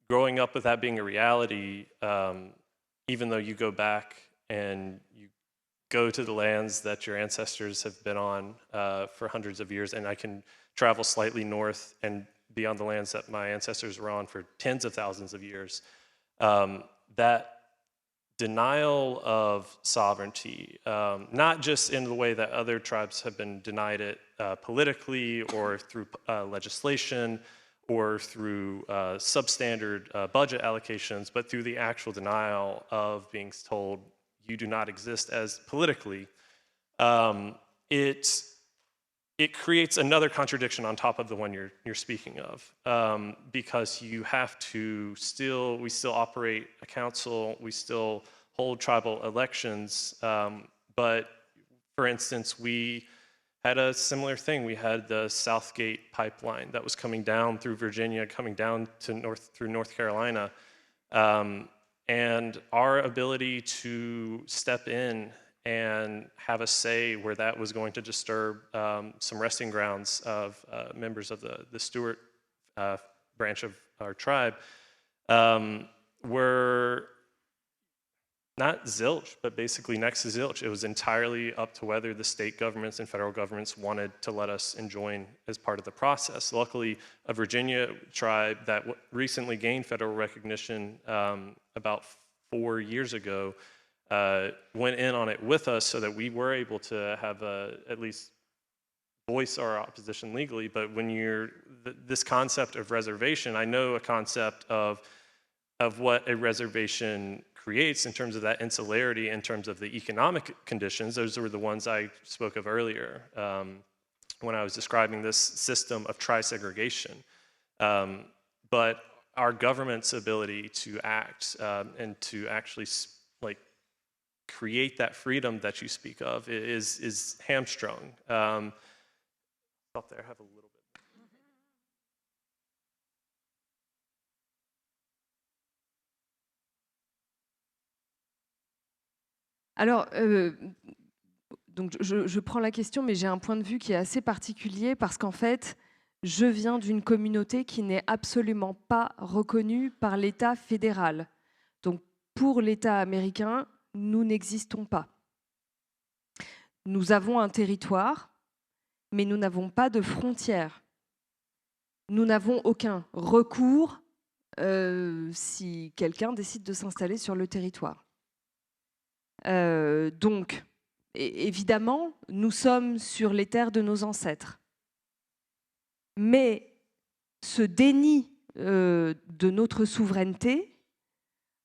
Speaker 6: growing up with that being a reality, even though you go back and you go to the lands that your ancestors have been on for hundreds of years, and I can travel slightly north and be on the lands that my ancestors were on for tens of thousands of years, that denial of sovereignty, not just in the way that other tribes have been denied it politically or through legislation or through substandard budget allocations, but through the actual denial of being told you do not exist as politically, it creates another contradiction on top of the one you're speaking of, because you have to we still operate a council, we still hold tribal elections, but for instance, we had a similar thing. We had the Southgate pipeline that was coming down through Virginia, coming down to through North Carolina, and our ability to step in and have a say where that was going to disturb some resting grounds of members of the Stewart branch of our tribe were not zilch, but basically next to zilch. It was entirely up to whether the state governments and federal governments wanted to let us join as part of the process. Luckily, a Virginia tribe that recently gained federal recognition about 4 years ago went in on it with us so that we were able to have at least voice our opposition legally. But when this concept of reservation, I know a concept of what a reservation creates in terms of that insularity, in terms of the economic conditions. Those were the ones I spoke of earlier when I was describing this system of tri-segregation. But our government's ability to act and to actually create that freedom that you speak of is hamstrung. Stop there, have a little bit.
Speaker 7: Alors, donc je prends la question, mais j'ai un point de vue qui est assez particulier parce qu'en fait, je viens d'une communauté qui n'est absolument pas reconnue par l'État fédéral. Donc, pour l'État américain, nous n'existons pas. Nous avons un territoire, mais nous n'avons pas de frontières. Nous n'avons aucun recours si quelqu'un décide de s'installer sur le territoire. Donc, évidemment, nous sommes sur les terres de nos ancêtres. Mais ce déni de notre souveraineté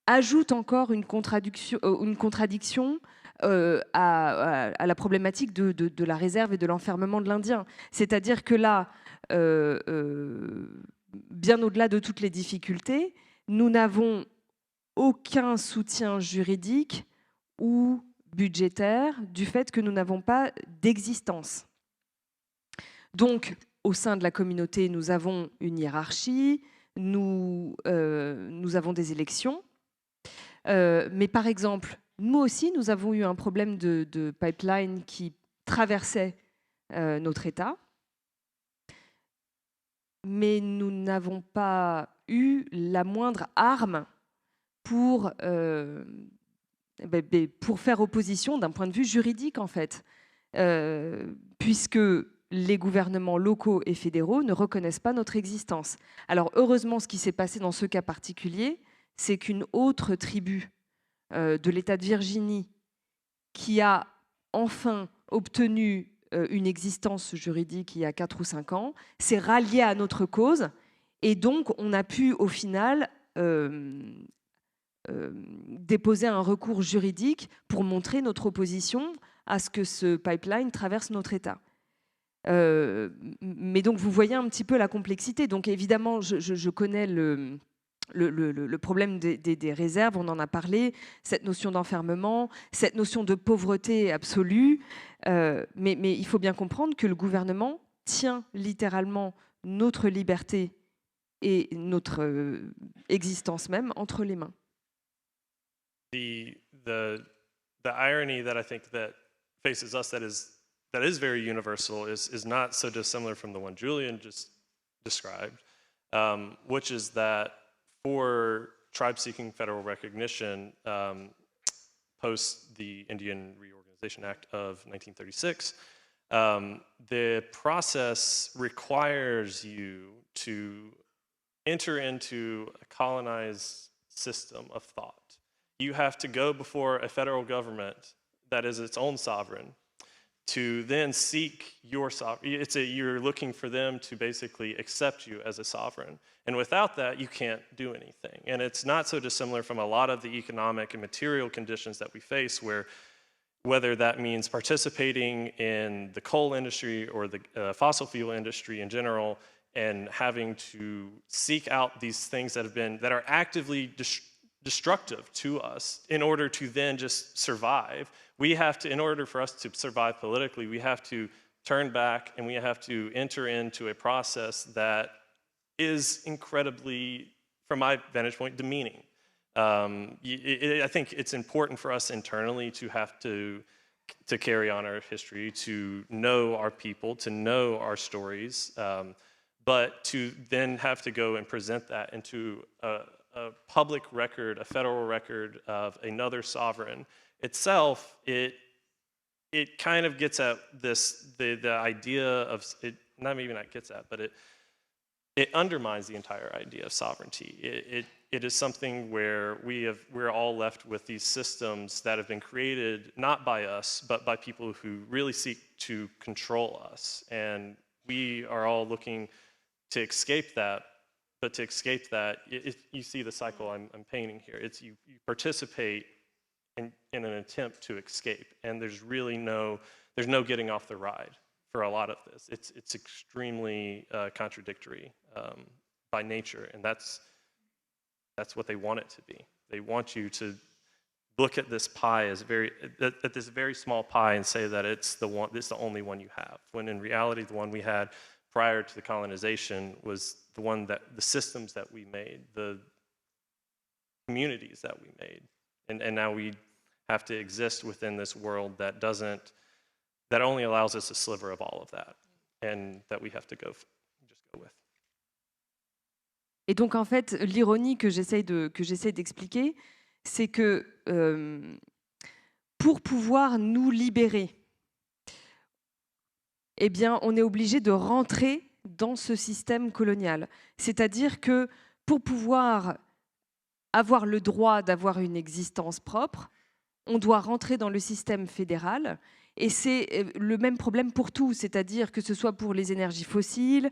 Speaker 7: ajoute encore une contradiction à la problématique de la réserve et de l'enfermement de l'Indien. C'est-à-dire que là, bien au-delà de toutes les difficultés, nous n'avons aucun soutien juridique ou budgétaire du fait que nous n'avons pas d'existence. Donc, au sein de la communauté, nous avons une hiérarchie, nous avons des élections. Mais par exemple, nous aussi, nous avons eu un problème de pipeline qui traversait notre État. Mais nous n'avons pas eu la moindre arme pour faire opposition d'un point de vue juridique, en fait, puisque les gouvernements locaux et fédéraux ne reconnaissent pas notre existence. Alors, heureusement, ce qui s'est passé dans ce cas particulier, c'est qu'une autre tribu de l'État de Virginie qui a enfin obtenu une existence juridique il y a 4 ou 5 ans, s'est ralliée à notre cause, et donc on a pu au final déposer un recours juridique pour montrer notre opposition à ce que ce pipeline traverse notre État. Mais donc vous voyez un petit peu la complexité. Donc évidemment, je connais le problème des réserves, on en a parlé, cette notion d'enfermement, cette notion de pauvreté absolue, mais il faut bien comprendre que le gouvernement tient littéralement notre liberté et notre existence même entre les mains.
Speaker 6: The irony that I think that faces us that is very universal is not so dissimilar from the one Julian just described, which is that for tribe-seeking federal recognition post the Indian Reorganization Act of 1936, the process requires you to enter into a colonized system of thought. You have to go before a federal government that is its own sovereign to then seek your sovereign. You're looking for them to basically accept you as a sovereign. And without that, you can't do anything. And it's not so dissimilar from a lot of the economic and material conditions that we face, where whether that means participating in the coal industry or the fossil fuel industry in general, and having to seek out these things that are actively destructive to us in order to then just survive. We have to, in order for us to survive politically, we have to turn back and we have to enter into a process that is incredibly, from my vantage point, demeaning. I think it's important for us internally to have to carry on our history, to know our people, to know our stories, but to then have to go and present that into a public record, a federal record of another sovereign itself, it kind of gets at this, the idea of, it, not maybe not gets at, but it undermines the entire idea of sovereignty. It is something where we're all left with these systems that have been created not by us, but by people who really seek to control us. And we are all looking to escape that. But to escape that, you see the cycle I'm painting here. It's you participate in an attempt to escape, and there's no getting off the ride for a lot of this. It's extremely contradictory by nature, and that's what they want it to be. They want you to look at this pie as at this very small pie and say that it's the only one you have, when in reality the one we had prior to the colonization was the systems that we made, the communities that we made, and now we have to exist within this world that only allows us a sliver of all of that, and that we have to just go with.
Speaker 7: Et donc en fait, l'ironie que j'essaie d'expliquer, c'est que pour pouvoir nous libérer, eh bien, on est obligé de rentrer dans ce système colonial. C'est-à-dire que pour pouvoir avoir le droit d'avoir une existence propre, on doit rentrer dans le système fédéral. Et c'est le même problème pour tout, c'est-à-dire que ce soit pour les énergies fossiles,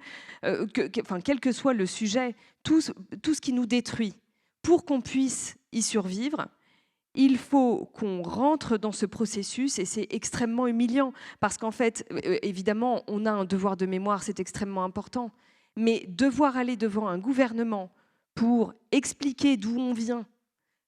Speaker 7: quel que soit le sujet, tout ce qui nous détruit. Pour qu'on puisse y survivre, il faut qu'on rentre dans ce processus, et c'est extrêmement humiliant parce qu'en fait, évidemment, on a un devoir de mémoire, c'est extrêmement important, mais devoir aller devant un gouvernement pour expliquer d'où on vient,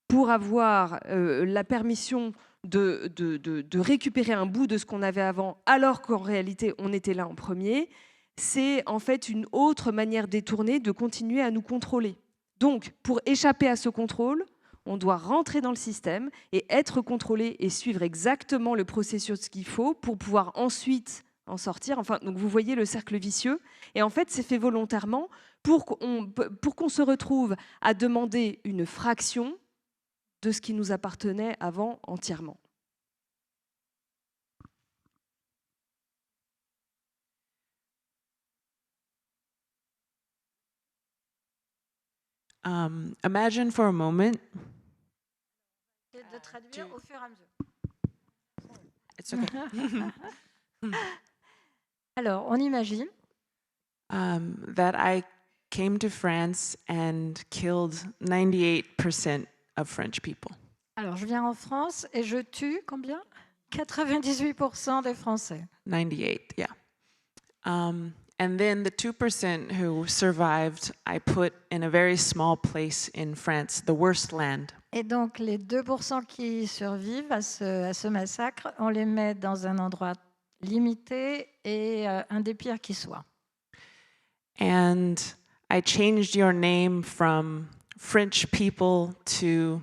Speaker 7: pour avoir la permission de récupérer un bout de ce qu'on avait avant, alors qu'en réalité, on était là en premier, c'est en fait une autre manière détournée de continuer à nous contrôler. Donc, pour échapper à ce contrôle, on doit rentrer dans le système et être contrôlé et suivre exactement le processus qu'il faut pour pouvoir ensuite en sortir. Enfin, donc vous voyez le cercle vicieux. Et en fait, c'est fait volontairement pour qu'on se retrouve à demander une fraction de ce qui nous appartenait avant entièrement.
Speaker 2: Imagine for a moment.
Speaker 3: Et de traduire au fur et à mesure.
Speaker 2: It's okay.
Speaker 3: Alors, on imagine
Speaker 2: That I came to France and killed 98% of French people.
Speaker 3: Alors, je viens en France et je tue combien 98% des Français.
Speaker 2: 98, yeah. And then the 2% who survived, I put in a very small place in France, the worst land.
Speaker 3: Et donc, les 2% qui survivent à ce massacre, on les met dans un endroit limité et un des pires qui soit.
Speaker 2: And I changed your name from French people to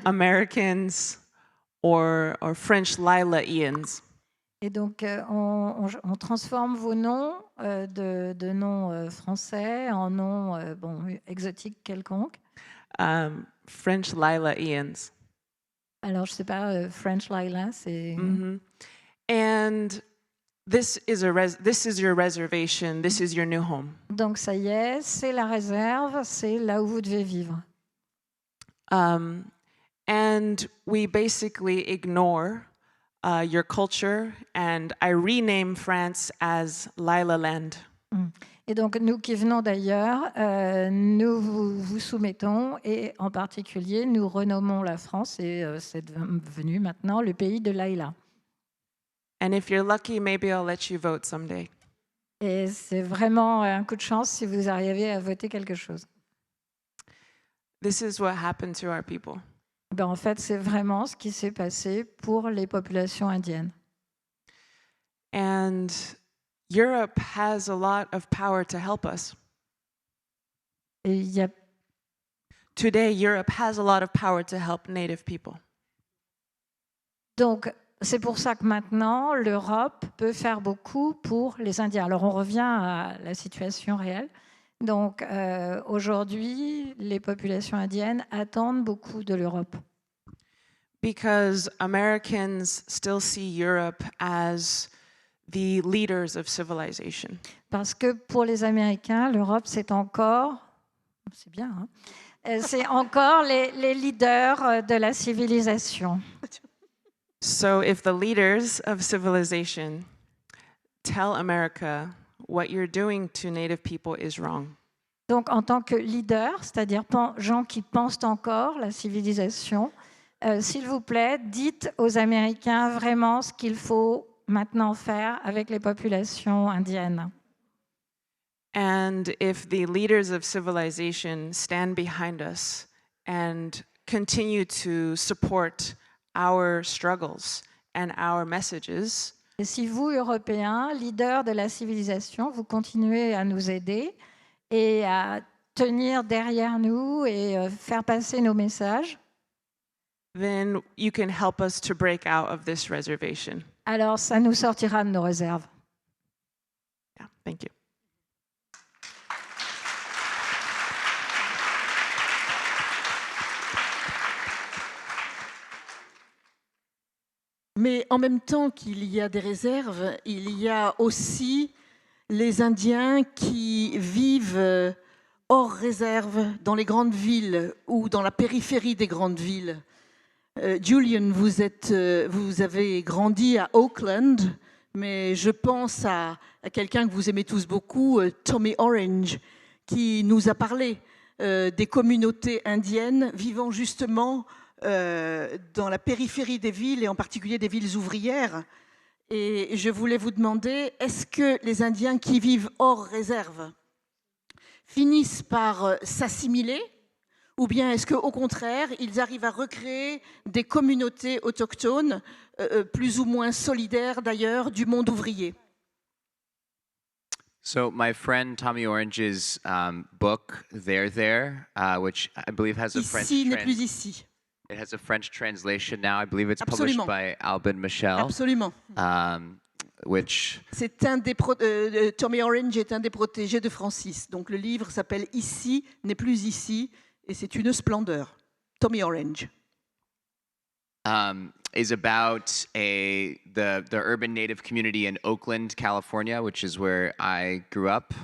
Speaker 2: Americans or French Lila Ians.
Speaker 3: Et donc, on transforme vos noms de noms français en noms exotiques quelconques.
Speaker 2: French Lila Ians.
Speaker 3: Alors, je ne sais pas, French Lila, c'est...
Speaker 2: Mm-hmm. And this is your reservation, this is your new home.
Speaker 3: Donc, ça y est, c'est la réserve, c'est là où vous devez vivre.
Speaker 2: And we basically ignore your culture, and I rename France as Lila Land.
Speaker 3: Et donc, nous qui venons d'ailleurs, nous vous soumettons, et en particulier, nous renommons la France, et c'est devenu maintenant le pays de Laila.
Speaker 2: And if you're lucky, maybe I'll let you vote someday.
Speaker 3: Et c'est vraiment un coup de chance si vous arrivez à voter quelque chose.
Speaker 2: This is what happened to our people.
Speaker 3: Ben, en fait, c'est vraiment ce qui s'est passé pour les populations indiennes.
Speaker 2: And Europe has a lot of power to help us.
Speaker 3: Et il y a...
Speaker 2: Today, Europe has a lot of power to help Native people.
Speaker 3: Donc, c'est pour ça que maintenant, l'Europe peut faire beaucoup pour les Indiens. Alors, on revient à la situation réelle. Donc, aujourd'hui, les populations indiennes attendent beaucoup de l'Europe.
Speaker 2: Because Americans still see Europe as the leaders of civilization.
Speaker 3: Parce que pour les Américains, l'Europe, c'est encore... C'est bien, hein, c'est encore les leaders de la civilisation.
Speaker 2: So if the leaders of civilization tell America what you're doing to Native people is wrong.
Speaker 3: Donc, en tant que leader, c'est-à-dire gens qui pensent encore la civilisation, s'il vous plaît, dites aux Américains vraiment ce qu'il faut maintenant faire avec les populations indiennes.
Speaker 2: And if the leaders of civilization stand behind us and continue to support our struggles and our messages,
Speaker 3: et si vous, Européens, leaders de la civilisation, vous continuez à nous aider et à tenir derrière nous et faire passer nos messages,
Speaker 2: then you can help us to break out of this reservation.
Speaker 3: alors ça nous sortira de nos réserves.
Speaker 2: Yeah, thank you.
Speaker 1: Mais en même temps qu'il y a des réserves, il y a aussi les Indiens qui vivent hors réserve dans les grandes villes ou dans la périphérie des grandes villes. Julian, vous avez grandi à Auckland, mais je pense à quelqu'un que vous aimez tous beaucoup, Tommy Orange, qui nous a parlé des communautés indiennes vivant justement dans la périphérie des villes et en particulier des villes ouvrières. Et je voulais vous demander, est-ce que les Indiens qui vivent hors réserve finissent par s'assimiler ou bien est-ce qu'au contraire, ils arrivent à recréer des communautés autochtones plus ou moins solidaires d'ailleurs du monde ouvrier?
Speaker 4: So my friend Tommy Orange's book, There, which I believe has a
Speaker 1: Ici n'est plus ici.
Speaker 4: It has a French translation now. I believe it's
Speaker 1: Absolument.
Speaker 4: published by Albin Michel.
Speaker 1: Absolument.
Speaker 4: Which
Speaker 1: C'est un des Tommy Orange est un des protégés de Francis. Donc le livre s'appelle Ici n'est plus ici et c'est une splendeur. Tommy Orange.
Speaker 4: is about the urban Native community in Oakland, California, which is where I grew up.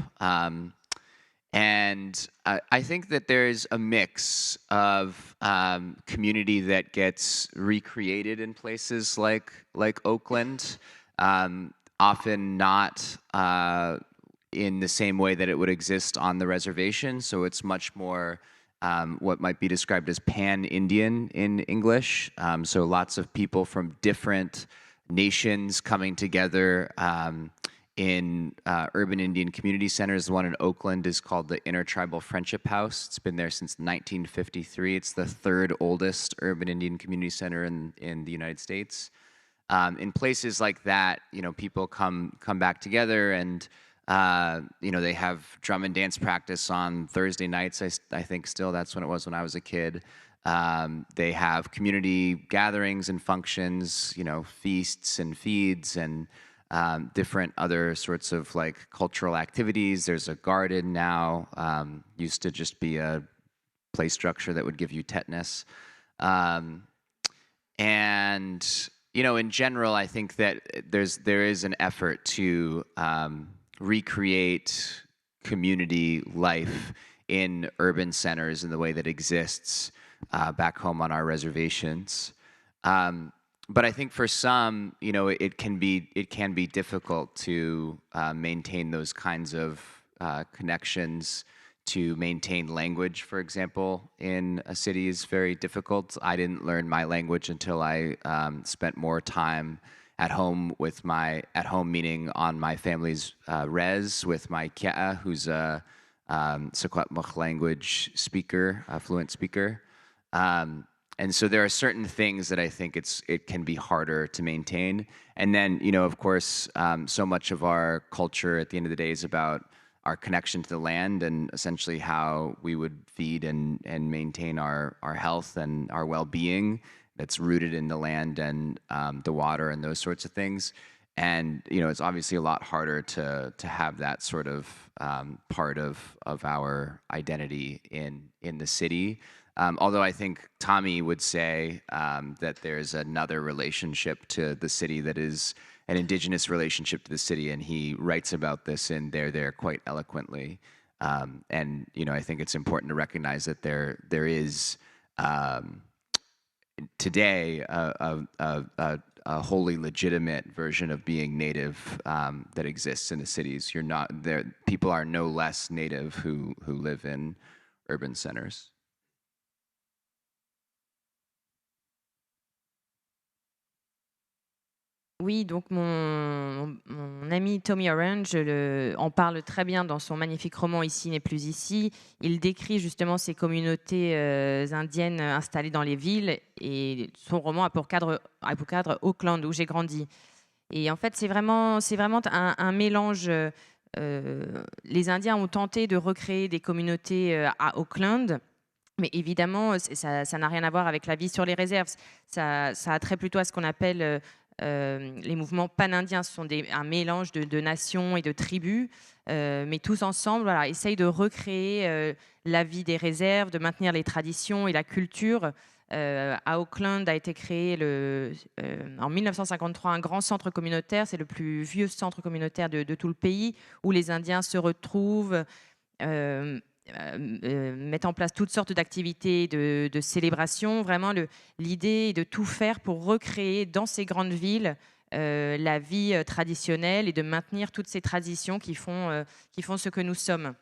Speaker 4: And I think that there's a mix of community that gets recreated in places like Oakland, often not in the same way that it would exist on the reservation. So it's much more what might be described as pan-Indian in English. So lots of people from different nations coming together in urban Indian community centers. The one in Oakland is called the Intertribal Friendship House. It's been there since 1953. It's the third oldest urban Indian community center in the United States. In places like that, people come back together, and they have drum and dance practice on Thursday nights. I think still that's when it was when I was a kid. They have community gatherings and functions, feasts and feeds and different other sorts of cultural activities. There's a garden now. Used to just be a play structure that would give you tetanus. And in general, I think that there is an effort to recreate community life in urban centers in the way that exists back home on our reservations. But I think for some, it can be difficult to maintain those kinds of connections. To maintain language, for example, in a city is very difficult. I didn't learn my language until I spent more time at home meaning on my family's res with my kia, who's a Secwepemc language speaker, a fluent speaker. And so there are certain things that I think it can be harder to maintain. And then, of course, so much of our culture at the end of the day is about our connection to the land and essentially how we would feed and maintain our health and our well-being that's rooted in the land and the water and those sorts of things. And, it's obviously a lot harder to have that sort of part of our identity in the city. Although I think Tommy would say that there's another relationship to the city that is an indigenous relationship to the city, and he writes about this in There quite eloquently. And I think it's important to recognize that there is today a wholly legitimate version of being Native that exists in the cities. People are no less Native who live in urban centers.
Speaker 5: Oui, donc mon ami Tommy Orange en parle très bien dans son magnifique roman Ici n'est plus ici. Il décrit justement ces communautés indiennes installées dans les villes, et son roman a pour cadre Auckland, où j'ai grandi. Et en fait, c'est vraiment un mélange. Les Indiens ont tenté de recréer des communautés à Auckland. Mais évidemment, ça n'a rien à voir avec la vie sur les réserves. Ça a trait plutôt à ce qu'on appelle les mouvements pan-indiens. Ce sont un mélange de nations et de tribus, mais tous ensemble essayent de recréer la vie des réserves, de maintenir les traditions et la culture. À Auckland a été créé en 1953 un grand centre communautaire. C'est le plus vieux centre communautaire de tout le pays, où les Indiens se retrouvent, mettent en place toutes sortes d'activités, de célébrations. Vraiment, l'idée est de tout faire pour recréer dans ces grandes villes la vie traditionnelle et de maintenir toutes ces traditions qui font ce que nous sommes.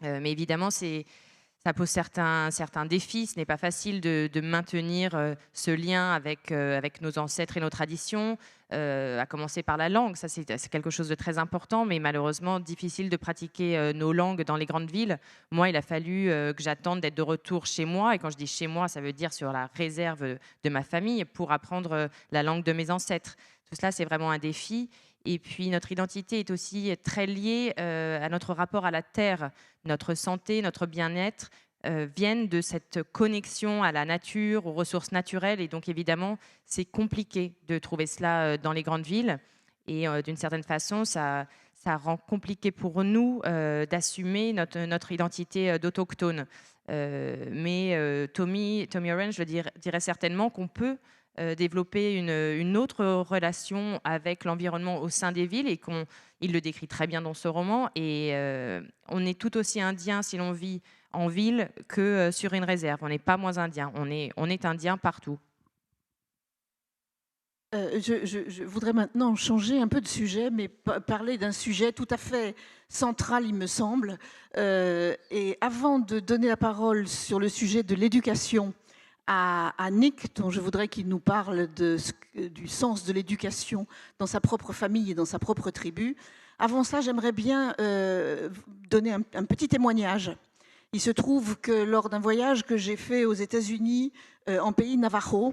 Speaker 5: Mais évidemment, ça pose certains défis. Ce n'est pas facile de maintenir ce lien avec nos ancêtres et nos traditions, à commencer par la langue. Ça, c'est quelque chose de très important, mais malheureusement difficile de pratiquer nos langues dans les grandes villes. Moi, il a fallu que j'attende d'être de retour chez moi, et quand je dis chez moi, ça veut dire sur la réserve de ma famille, pour apprendre la langue de mes ancêtres. Tout cela, c'est vraiment un défi. Et puis, notre identité est aussi très liée à notre rapport à la terre. Notre santé, notre bien-être viennent de cette connexion à la nature, aux ressources naturelles. Et donc, évidemment, c'est compliqué de trouver cela dans les grandes villes. Et d'une certaine façon, ça rend compliqué pour nous d'assumer notre identité d'autochtone. Mais Tommy Orange dirait certainement qu'on peut développer une autre relation avec l'environnement au sein des villes, et il le décrit très bien dans ce roman. Et on est tout aussi indien si l'on vit en ville que sur une réserve. On n'est pas moins indien, on est indien partout.
Speaker 1: Je voudrais maintenant changer un peu de sujet, mais parler d'un sujet tout à fait central, il me semble. Et avant de donner la parole sur le sujet de l'éducation à Nick, dont je voudrais qu'il nous parle du sens de l'éducation dans sa propre famille et dans sa propre tribu, avant ça, j'aimerais bien donner un petit témoignage. Il se trouve que lors d'un voyage que j'ai fait aux États-Unis, en pays Navajo,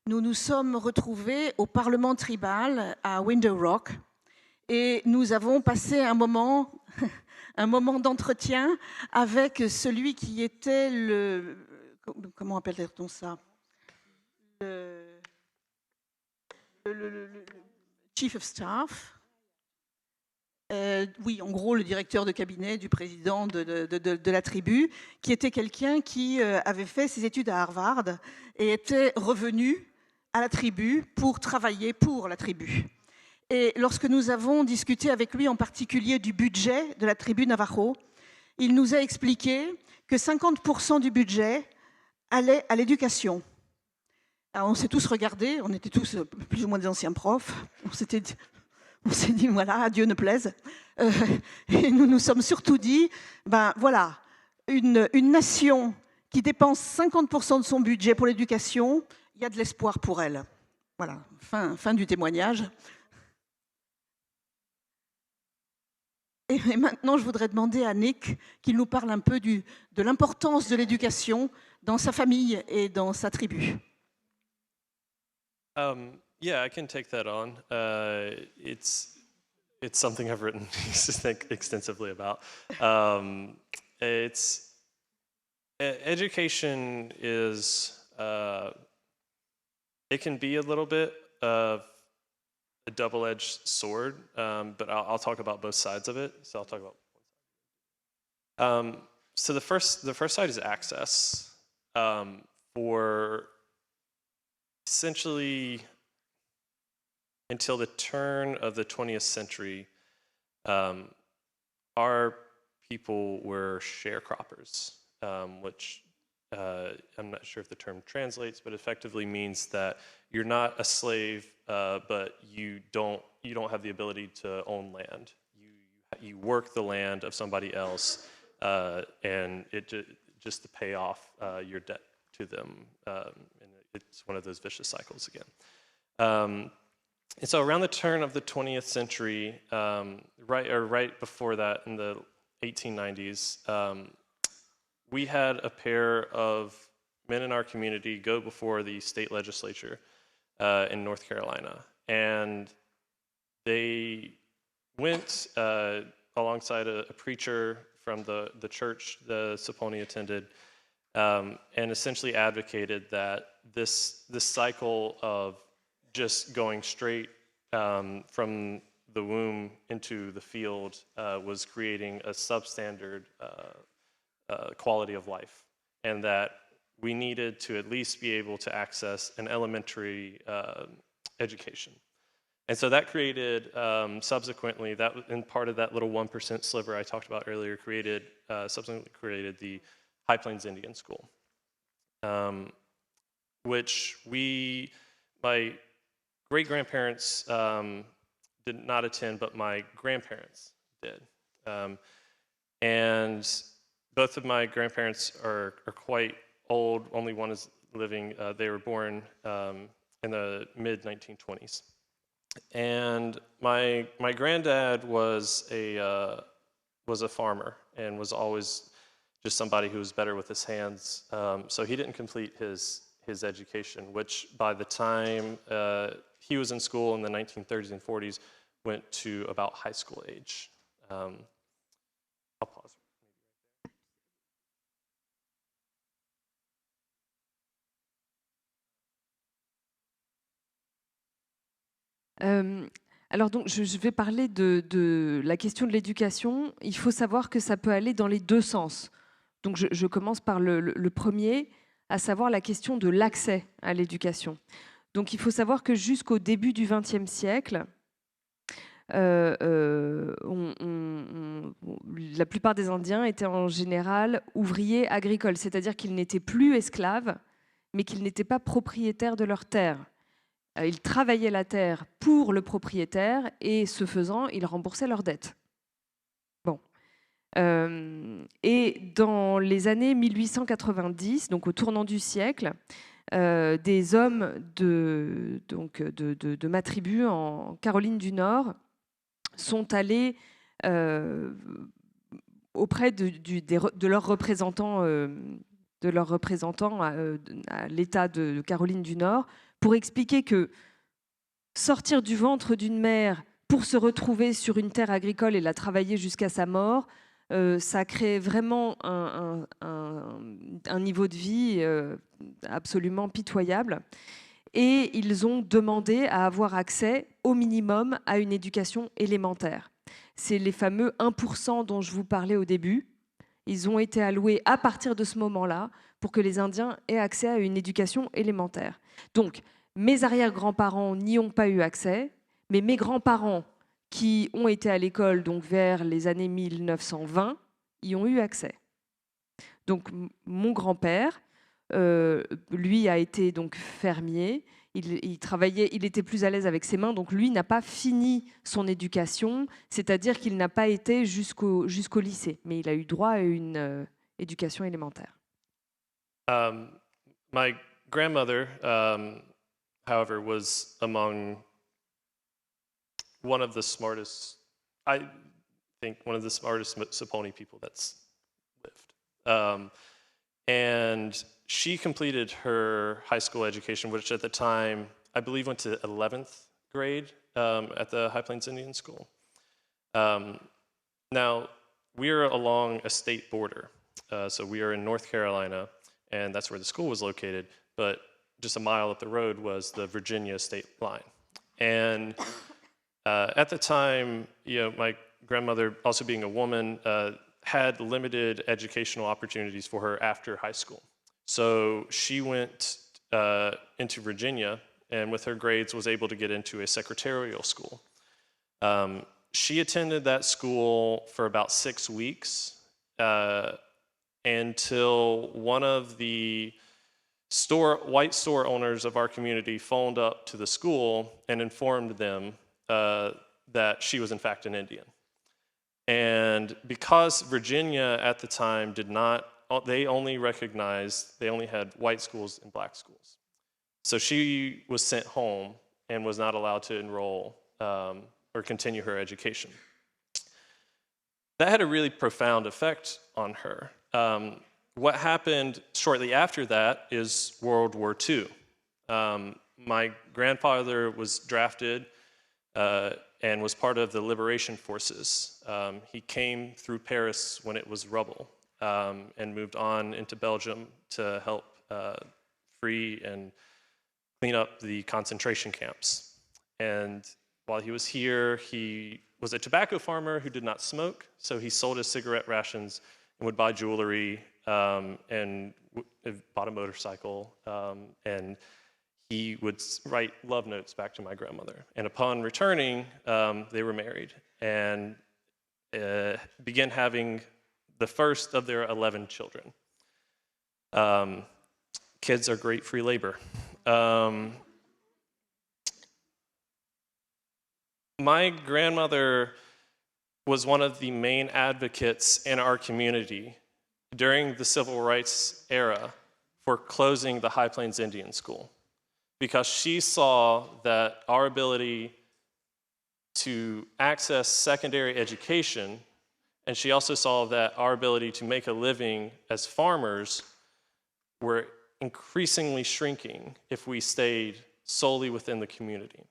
Speaker 1: nous nous sommes retrouvés au Parlement tribal à Window Rock et nous avons passé un moment d'entretien avec celui qui était comment appelle-t-on ça, le Chief of Staff. Oui, en gros, le directeur de cabinet du président de la tribu, qui était quelqu'un qui avait fait ses études à Harvard et était revenu à la tribu pour travailler pour la tribu. Et lorsque nous avons discuté avec lui en particulier du budget de la tribu Navajo, il nous a expliqué que 50% du budget allait à l'éducation. Alors on s'est tous regardés, on était tous plus ou moins des anciens profs, on s'est dit voilà, à Dieu ne plaise. Et nous nous sommes surtout dit, ben voilà, une nation qui dépense 50% de son budget pour l'éducation, il y a de l'espoir pour elle. Voilà, fin du témoignage. Et maintenant, je voudrais demander à Nick qu'il nous parle un peu de l'importance de l'éducation dans sa famille et dans sa tribu.
Speaker 6: Yeah, I can take that on. It's something I've written extensively about. Education is it can be a little bit of a double-edged sword, but I'll talk about both sides of it. So I'll talk about one side. So the first side is access. For essentially until the turn of the 20th century, our people were sharecroppers, which I'm not sure if the term translates, but effectively means that you're not a slave, but you don't have the ability to own land. You work the land of somebody else, and just to pay off your debt to them, and it's one of those vicious cycles again. And so around the turn of the 20th century, right before that, in the 1890s, we had a pair of men in our community go before the state legislature in North Carolina. And they went alongside a preacher from the church the Saponi attended, and essentially advocated that this cycle of just going straight from the womb into the field was creating a substandard quality of life, and that we needed to at least be able to access an elementary education. And so that created, subsequently, and part of that little 1% sliver I talked about earlier, subsequently created the High Plains Indian School, which my great-grandparents did not attend, but my grandparents did. And both of my grandparents are quite old. Only one is living. They were born in the mid-1920s. And my granddad was a farmer and was always just somebody who was better with his hands. So he didn't complete his education, which by the time he was in school in the 1930s and 40s went to about high school age. I'll pause.
Speaker 7: Alors donc, je vais parler de la question de l'éducation. Il faut savoir que ça peut aller dans les deux sens. Donc je commence par le premier, à savoir la question de l'accès à l'éducation. Donc il faut savoir que jusqu'au début du XXe siècle, la plupart des Indiens étaient en général ouvriers agricoles, c'est-à-dire qu'ils n'étaient plus esclaves, mais qu'ils n'étaient pas propriétaires de leur terre. Ils travaillaient la terre pour le propriétaire et, ce faisant, ils remboursaient leurs dettes. Bon. Et dans les années 1890, donc au tournant du siècle, des hommes de ma tribu en Caroline du Nord sont allés auprès de leurs représentants, à l'État de Caroline du Nord pour expliquer que sortir du ventre d'une mère pour se retrouver sur une terre agricole et la travailler jusqu'à sa mort, ça crée vraiment un niveau de vie absolument pitoyable. Et ils ont demandé à avoir accès au minimum à une éducation élémentaire. C'est les fameux 1% dont je vous parlais au début. Ils ont été alloués à partir de ce moment-là pour que les Indiens aient accès à une éducation élémentaire. Donc, mes arrière-grands-parents n'y ont pas eu accès, mais mes grands-parents qui ont été à l'école donc vers les années 1920 y ont eu accès. Donc, mon grand-père, lui a été donc fermier, il travaillait, il était plus à l'aise avec ses mains, donc lui n'a pas fini son éducation, c'est-à-dire qu'il n'a pas été jusqu'au lycée, mais il a eu droit à une éducation élémentaire.
Speaker 6: My grandmother, however, was among one of the smartest, I think, one of the smartest Saponi people that's lived. And she completed her high school education, which at the time, I believe, went to 11th grade at the High Plains Indian School. Now, we are along a state border. So we are in North Carolina, and that's where the school was located. But just a mile up the road was the Virginia state line. And at the time, my grandmother, also being a woman, had limited educational opportunities for her after high school. So she went into Virginia, and with her grades was able to get into a secretarial school. She attended that school for about 6 weeks until one of the white store owners of our community phoned up to the school and informed them that she was in fact an Indian. And because Virginia at the time they only had white schools and black schools. So she was sent home and was not allowed to enroll or continue her education. That had a really profound effect on her. What happened shortly after that is World War II. My grandfather was drafted and was part of the liberation forces. He came through Paris when it was rubble and moved on into Belgium to help free and clean up the concentration camps. And while he was here, he was a tobacco farmer who did not smoke, so he sold his cigarette rations and would buy jewelry and bought a motorcycle, and he would write love notes back to my grandmother. And upon returning, they were married and began having the first of their 11 children. Kids are great free labor. My grandmother was one of the main advocates in our community during the Civil Rights era for closing the High Plains Indian School, because she saw that our ability to access secondary education, and she also saw that our ability to make a living as farmers were increasingly shrinking if we stayed solely within the community.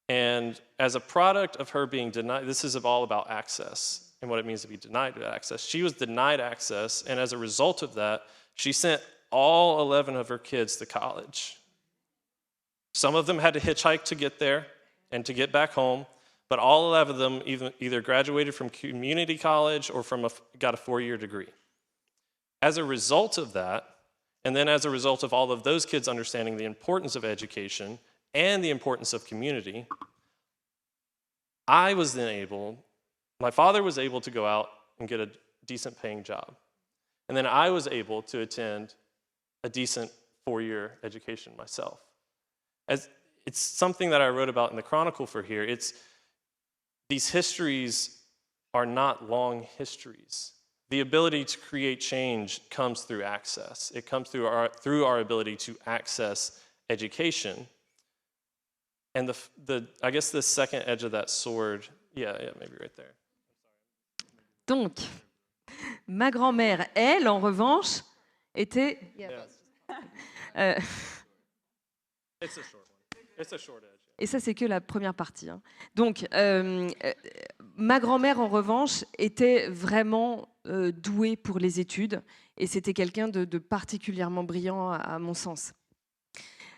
Speaker 6: And as a product of her being denied, this is all about access and what it means to be denied access. She was denied access, and as a result of that, she sent all 11 of her kids to college. Some of them had to hitchhike to get there and to get back home, but all 11 of them either graduated from community college or got a 4-year degree. As a result of that, And then as a result of all of those kids understanding the importance of education and the importance of community, my father was able to go out and get a decent paying job. And then I was able to attend a decent 4-year education myself. It's something that I wrote about in the Chronicle for here. These histories are not long histories. The ability to create change comes through access. It comes through our ability to access education. And I guess the second edge of that sword, yeah, maybe right there.
Speaker 7: Donc, ma grand-mère, elle, en revanche, était...
Speaker 6: It's a short one. It's a short edge.
Speaker 7: Et ça, c'est que la première partie. Hein. Donc, ma grand-mère, en revanche, était vraiment douée pour les études. Et c'était quelqu'un de particulièrement brillant, à mon sens.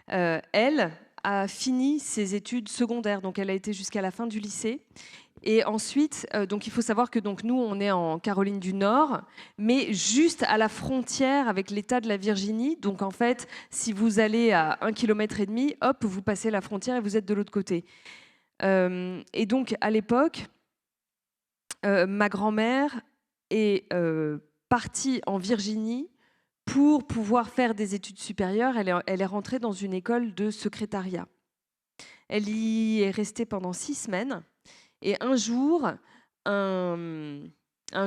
Speaker 7: Elle a fini ses études secondaires. Donc, elle a été jusqu'à la fin du lycée. Et ensuite, donc il faut savoir que donc, nous, on est en Caroline du Nord, mais juste à la frontière avec l'État de la Virginie. Donc en fait, si vous allez à 1,5 km, hop, vous passez la frontière et vous êtes de l'autre côté. Et donc à l'époque, ma grand-mère est partie en Virginie pour pouvoir faire des études supérieures. Elle est rentrée dans une école de secrétariat. Elle y est restée pendant 6 semaines. Et un jour, un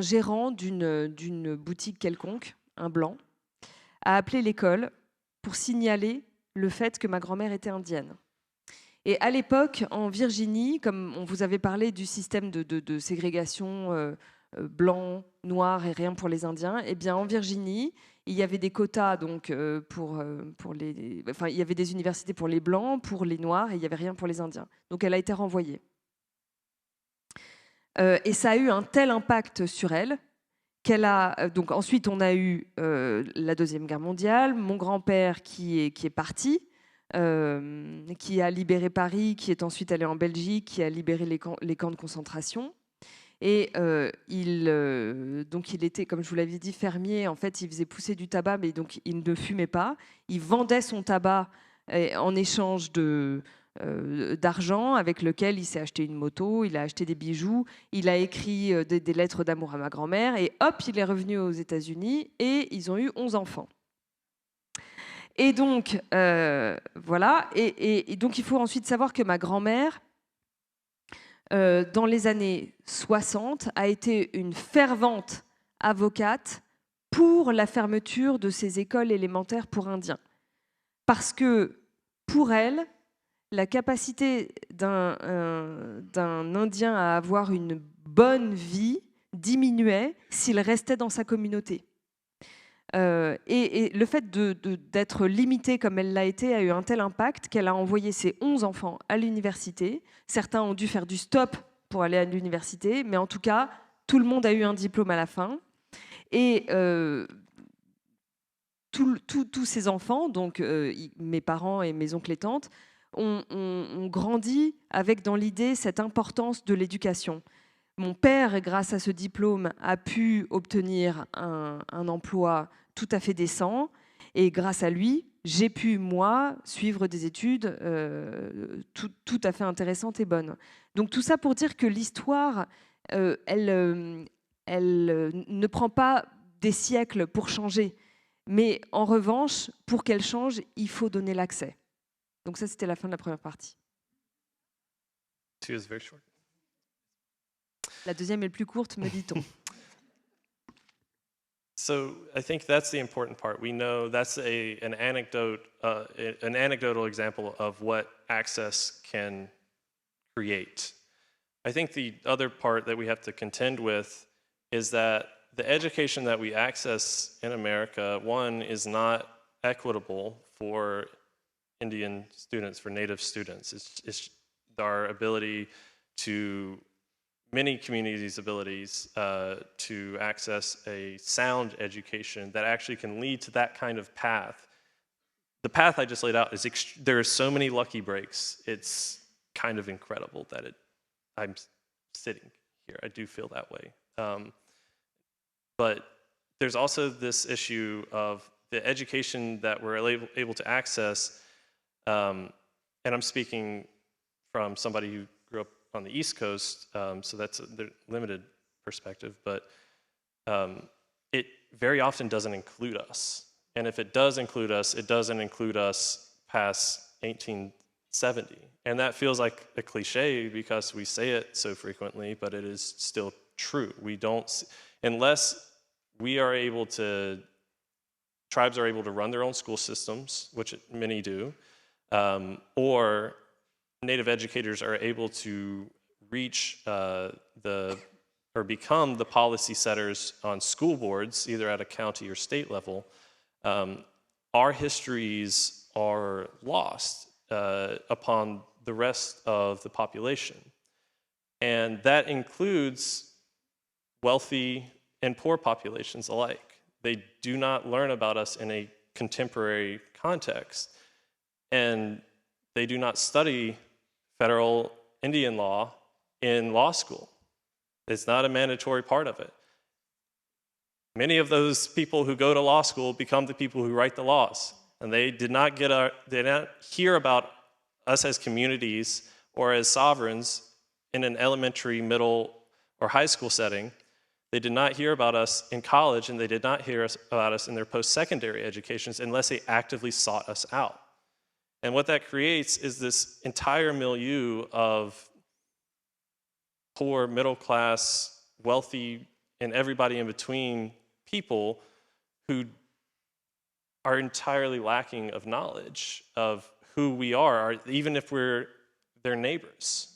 Speaker 7: gérant d'une boutique quelconque, un blanc, a appelé l'école pour signaler le fait que ma grand-mère était indienne. Et à l'époque, en Virginie, comme on vous avait parlé du système de ségrégation blanc, noir et rien pour les Indiens, eh bien en Virginie, il y avait des quotas donc, il y avait des universités pour les blancs, pour les noirs, et il n'y avait rien pour les Indiens. Donc elle a été renvoyée. Et ça a eu un tel impact sur elle qu'elle a... Donc ensuite, on a eu la Deuxième Guerre mondiale, mon grand-père qui est parti, qui a libéré Paris, qui est ensuite allé en Belgique, qui a libéré les camps de concentration. Et donc il était, comme je vous l'avais dit, fermier. En fait, il faisait pousser du tabac, mais donc il ne fumait pas. Il vendait son tabac en échange d'argent avec lequel il s'est acheté une moto, il a acheté des bijoux, il a écrit des lettres d'amour à ma grand-mère et hop, il est revenu aux États-Unis et ils ont eu 11 enfants. Et donc, voilà. Et donc, il faut ensuite savoir que ma grand-mère, dans les années 60, a été une fervente avocate pour la fermeture de ces écoles élémentaires pour Indiens. Parce que, pour elle, la capacité d'un Indien à avoir une bonne vie diminuait s'il restait dans sa communauté. Et le fait d'être limitée comme elle l'a été a eu un tel impact qu'elle a envoyé ses 11 enfants à l'université. Certains ont dû faire du stop pour aller à l'université, mais en tout cas, tout le monde a eu un diplôme à la fin. Et tous ces enfants, donc mes parents et mes oncles et tantes, ont grandi avec dans l'idée cette importance de l'éducation. Mon père, grâce à ce diplôme, a pu obtenir un emploi tout à fait décent. Et grâce à lui, j'ai pu, moi, suivre des études tout à fait intéressantes et bonnes. Donc tout ça pour dire que l'histoire, elle ne prend pas des siècles pour changer. Mais en revanche, pour qu'elle change, il faut donner l'accès. Donc ça, c'était la fin de la première partie. La deuxième est le plus courte, me dit-on.
Speaker 6: So I think that's the important part. We know that's an anecdotal example of what access can create. I think the other part that we have to contend with is that the education that we access in America, one, is not equitable for Indian students, for Native students. It's our ability to, many communities' abilities to access a sound education that actually can lead to that kind of path. The path I just laid out is, there are so many lucky breaks. It's kind of incredible that I'm sitting here. I do feel that way. But there's also this issue of the education that we're able to access, and I'm speaking from somebody who grew up on the East Coast, so that's a limited perspective, but it very often doesn't include us. And if it does include us, it doesn't include us past 1870. And that feels like a cliche because we say it so frequently, but it is still true. We don't, unless we are able to, tribes are able to run their own school systems, which many do, or Native educators are able to reach or become the policy setters on school boards, either at a county or state level, our histories are lost upon the rest of the population. And that includes wealthy and poor populations alike. They do not learn about us in a contemporary context. And they do not study federal Indian law in law school. It's not a mandatory part of it. Many of those people who go to law school become the people who write the laws. And they did not hear about us as communities or as sovereigns in an elementary, middle, or high school setting. They did not hear about us in college, and they did not hear about us in their post-secondary educations unless they actively sought us out. And what that creates is this entire milieu of poor, middle class, wealthy, and everybody in between people who are entirely lacking of knowledge of who we are, even if we're their neighbors.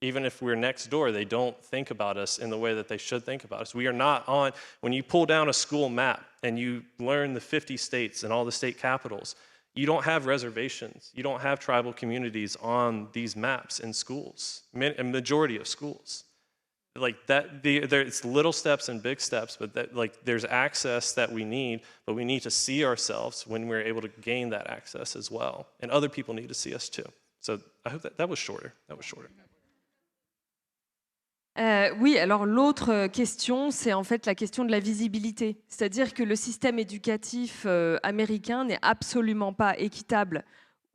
Speaker 6: Even if we're next door, they don't think about us in the way that they should think about us. We are not on, when you pull down a school map and you learn the 50 states and all the state capitals, you don't have reservations. You don't have tribal communities on these maps in schools, a majority of schools. Like that, it's little steps and big steps, but that, like, there's access that we need, but we need to see ourselves when we're able to gain that access as well. And other people need to see us too. So I hope that was shorter. That was shorter.
Speaker 7: Oui, alors l'autre question, c'est en fait la question de la visibilité. C'est-à-dire que le système éducatif américain n'est absolument pas équitable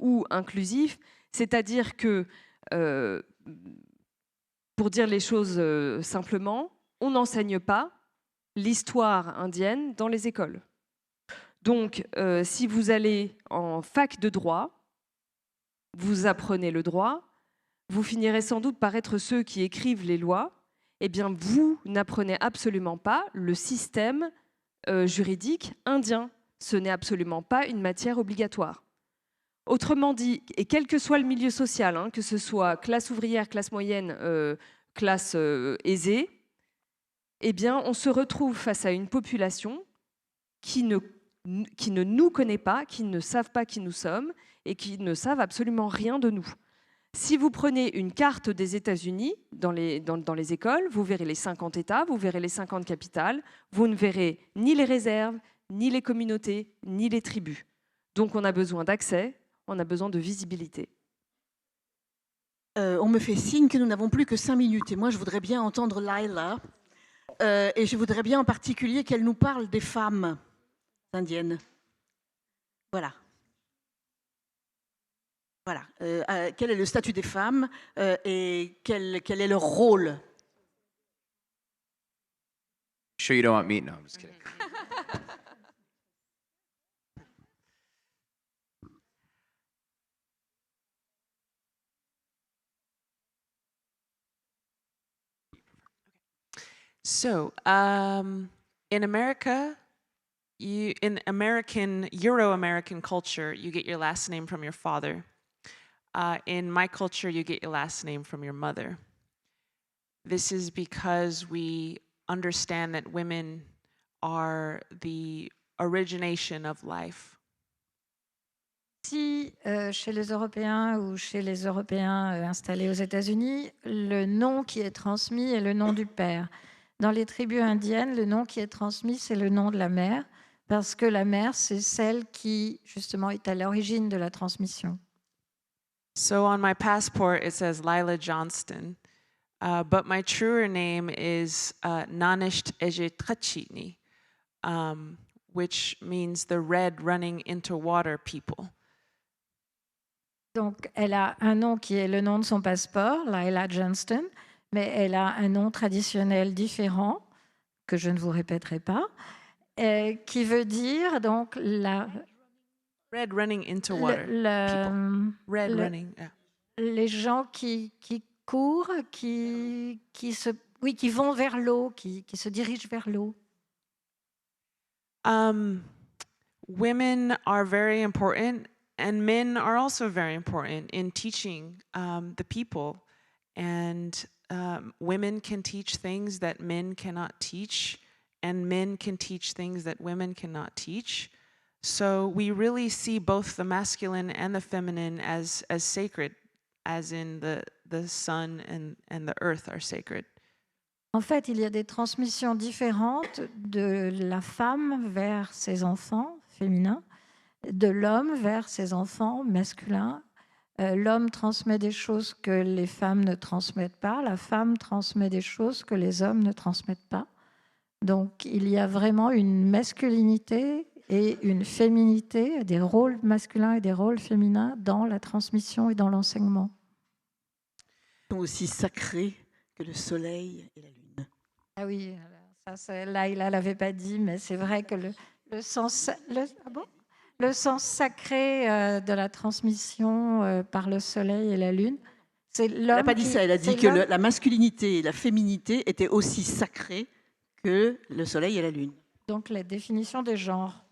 Speaker 7: ou inclusif. C'est-à-dire que, pour dire les choses simplement, on n'enseigne pas l'histoire indienne dans les écoles. Donc, si vous allez en fac de droit, vous apprenez le droit, vous finirez sans doute par être ceux qui écrivent les lois, eh bien vous n'apprenez absolument pas le système juridique indien. Ce n'est absolument pas une matière obligatoire. Autrement dit, et quel que soit le milieu social, hein, que ce soit classe ouvrière, classe moyenne, classe aisée, eh bien on se retrouve face à une population qui ne nous connaît pas, qui ne savent pas qui nous sommes et qui ne savent absolument rien de nous. Si vous prenez une carte des États-Unis dans les écoles, vous verrez les 50 États, vous verrez les 50 capitales, vous ne verrez ni les réserves, ni les communautés, ni les tribus. Donc on a besoin d'accès, on a besoin de visibilité.
Speaker 1: On me fait signe que nous n'avons plus que 5 minutes et moi je voudrais bien entendre Laila et je voudrais bien en particulier qu'elle nous parle des femmes indiennes. Voilà. Voilà. Quel est le statut des femmes et quel est leur rôle?
Speaker 4: Sure you don't want me? No, I'm just kidding.
Speaker 2: So, in America, in Euro-American culture, you get your last name from your father. In my culture, you get your last name from your mother. This is because we understand that women are the origination of life.
Speaker 3: Si chez les Européens ou chez les Européens installés aux États-Unis, le nom qui est transmis est le nom du père. Dans les tribus indiennes, le nom qui est transmis, c'est le nom de la mère, parce que la mère, c'est celle qui, justement, est à l'origine de la transmission.
Speaker 2: So on my passport, it says Lila Johnston, but my truer name is Nanisht Ejetrachitni, which means the red running into water people.
Speaker 3: Donc, elle a un nom qui est le nom de son passeport, Lila Johnston, mais elle a un nom traditionnel différent, que je ne vous répéterai pas, qui veut dire donc
Speaker 2: Red running into water people. Red running, yeah.
Speaker 3: Les gens qui courent, qui vont vers l'eau, qui se dirigent vers l'eau.
Speaker 2: Women are very important, and men are also very important in teaching the people. And women can teach things that men cannot teach, and men can teach things that women cannot teach. So we really see both the masculine and the feminine as sacred, as in the sun and the earth are sacred.
Speaker 3: En fait, il y a des transmissions différentes de la femme vers ses enfants féminins, de l'homme vers ses enfants masculins. L'homme transmet des choses que les femmes ne transmettent pas, la femme transmet des choses que les hommes ne transmettent pas. Donc, il y a vraiment une masculinité et une féminité, des rôles masculins et des rôles féminins dans la transmission et dans l'enseignement.
Speaker 1: Ils sont aussi sacrés que le soleil et la lune.
Speaker 3: Ah oui, ça, Laïla ne l'avait pas dit, mais c'est vrai que le sens sacré de la transmission par le soleil et la lune, c'est l'homme. Elle
Speaker 1: n'a pas dit ça, elle a dit que la masculinité et la féminité étaient aussi sacrées que le soleil et la lune.
Speaker 3: Donc la définition des genres.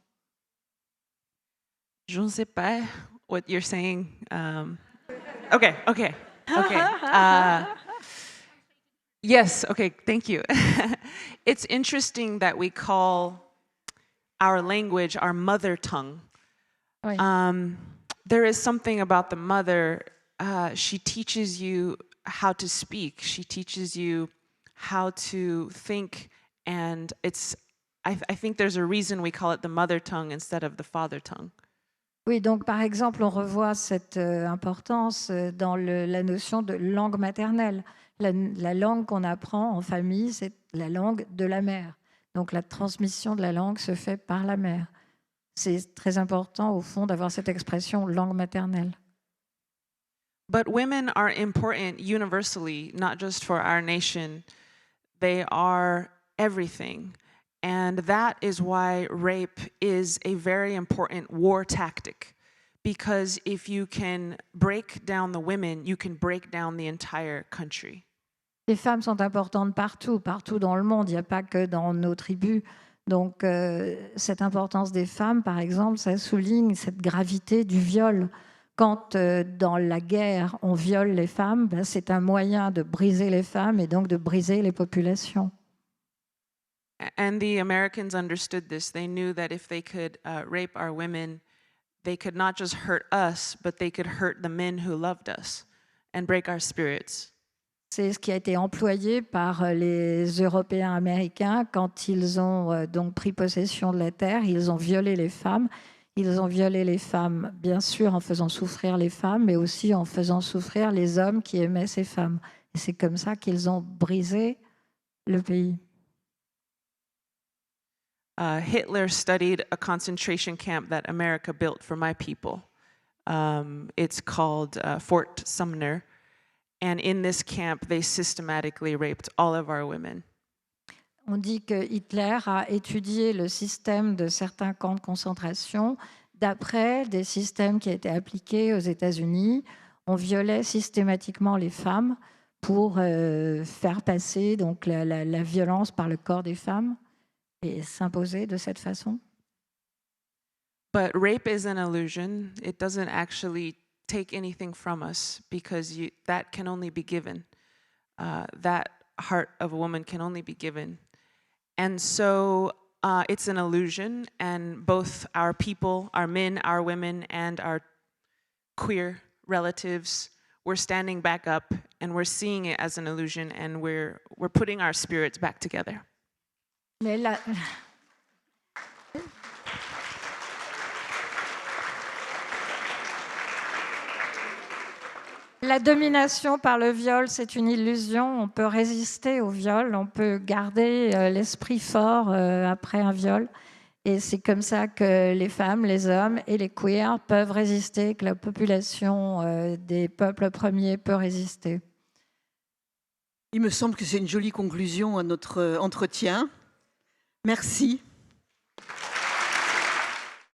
Speaker 2: Je ne sais pas what you're saying. Okay. Yes, okay, thank you. It's interesting that we call our language our mother tongue.
Speaker 3: Oui.
Speaker 2: There is something about the mother. She teaches you how to speak. She teaches you how to think, and I think there's a reason we call it the mother tongue instead of the father tongue.
Speaker 3: Oui, donc par exemple, on revoit cette importance dans la notion de langue maternelle. La langue qu'on apprend en famille, c'est la langue de la mère. Donc la transmission de la langue se fait par la mère. C'est très important, au fond, d'avoir cette expression langue maternelle.
Speaker 2: But women are important universally, not just for our nation. They are everything. And that is why rape is a very important war tactic. Because if you can break down the women, you can break down the entire country.
Speaker 3: Les femmes sont importantes partout dans le monde. Il n'y a pas que dans nos tribus. Donc, cette importance des femmes, par exemple, ça souligne cette gravité du viol. Quand, dans la guerre, on viole les femmes, ben, c'est un moyen de briser les femmes et donc de briser les populations.
Speaker 2: And the Americans understood this. They knew that if they could rape our women, they could not just hurt us, but they could hurt the men who loved us and break our spirits.
Speaker 3: C'est ce qui a été employé par les Européens américains quand ils ont donc pris possession de la terre. Ils ont violé les femmes. Ils ont violé les femmes, bien sûr, en faisant souffrir les femmes, mais aussi en faisant souffrir les hommes qui aimaient ces femmes. Et c'est comme ça qu'ils ont brisé le pays.
Speaker 2: Hitler studied a concentration camp that America built for my people. It's called Fort Sumner. And in this camp, they systematically raped all of our women.
Speaker 3: On dit que Hitler a étudié le système de certains camps de concentration d'après des systèmes qui étaient appliqués aux États-Unis. On violait systématiquement les femmes pour faire passer donc, la violence par le corps des femmes et s'imposer de cette façon.
Speaker 2: But rape is an illusion. It doesn't actually take anything from us because that can only be given. That heart of a woman can only be given. And so it's an illusion, and both our people, our men, our women, and our queer relatives, we're standing back up and we're seeing it as an illusion, and we're putting our spirits back together.
Speaker 3: Mais la domination par le viol, c'est une illusion. On peut résister au viol, on peut garder l'esprit fort après un viol. Et c'est comme ça que les femmes, les hommes et les queers peuvent résister, que la population des peuples premiers peut résister.
Speaker 1: Il me semble que c'est une jolie conclusion à notre entretien. Merci.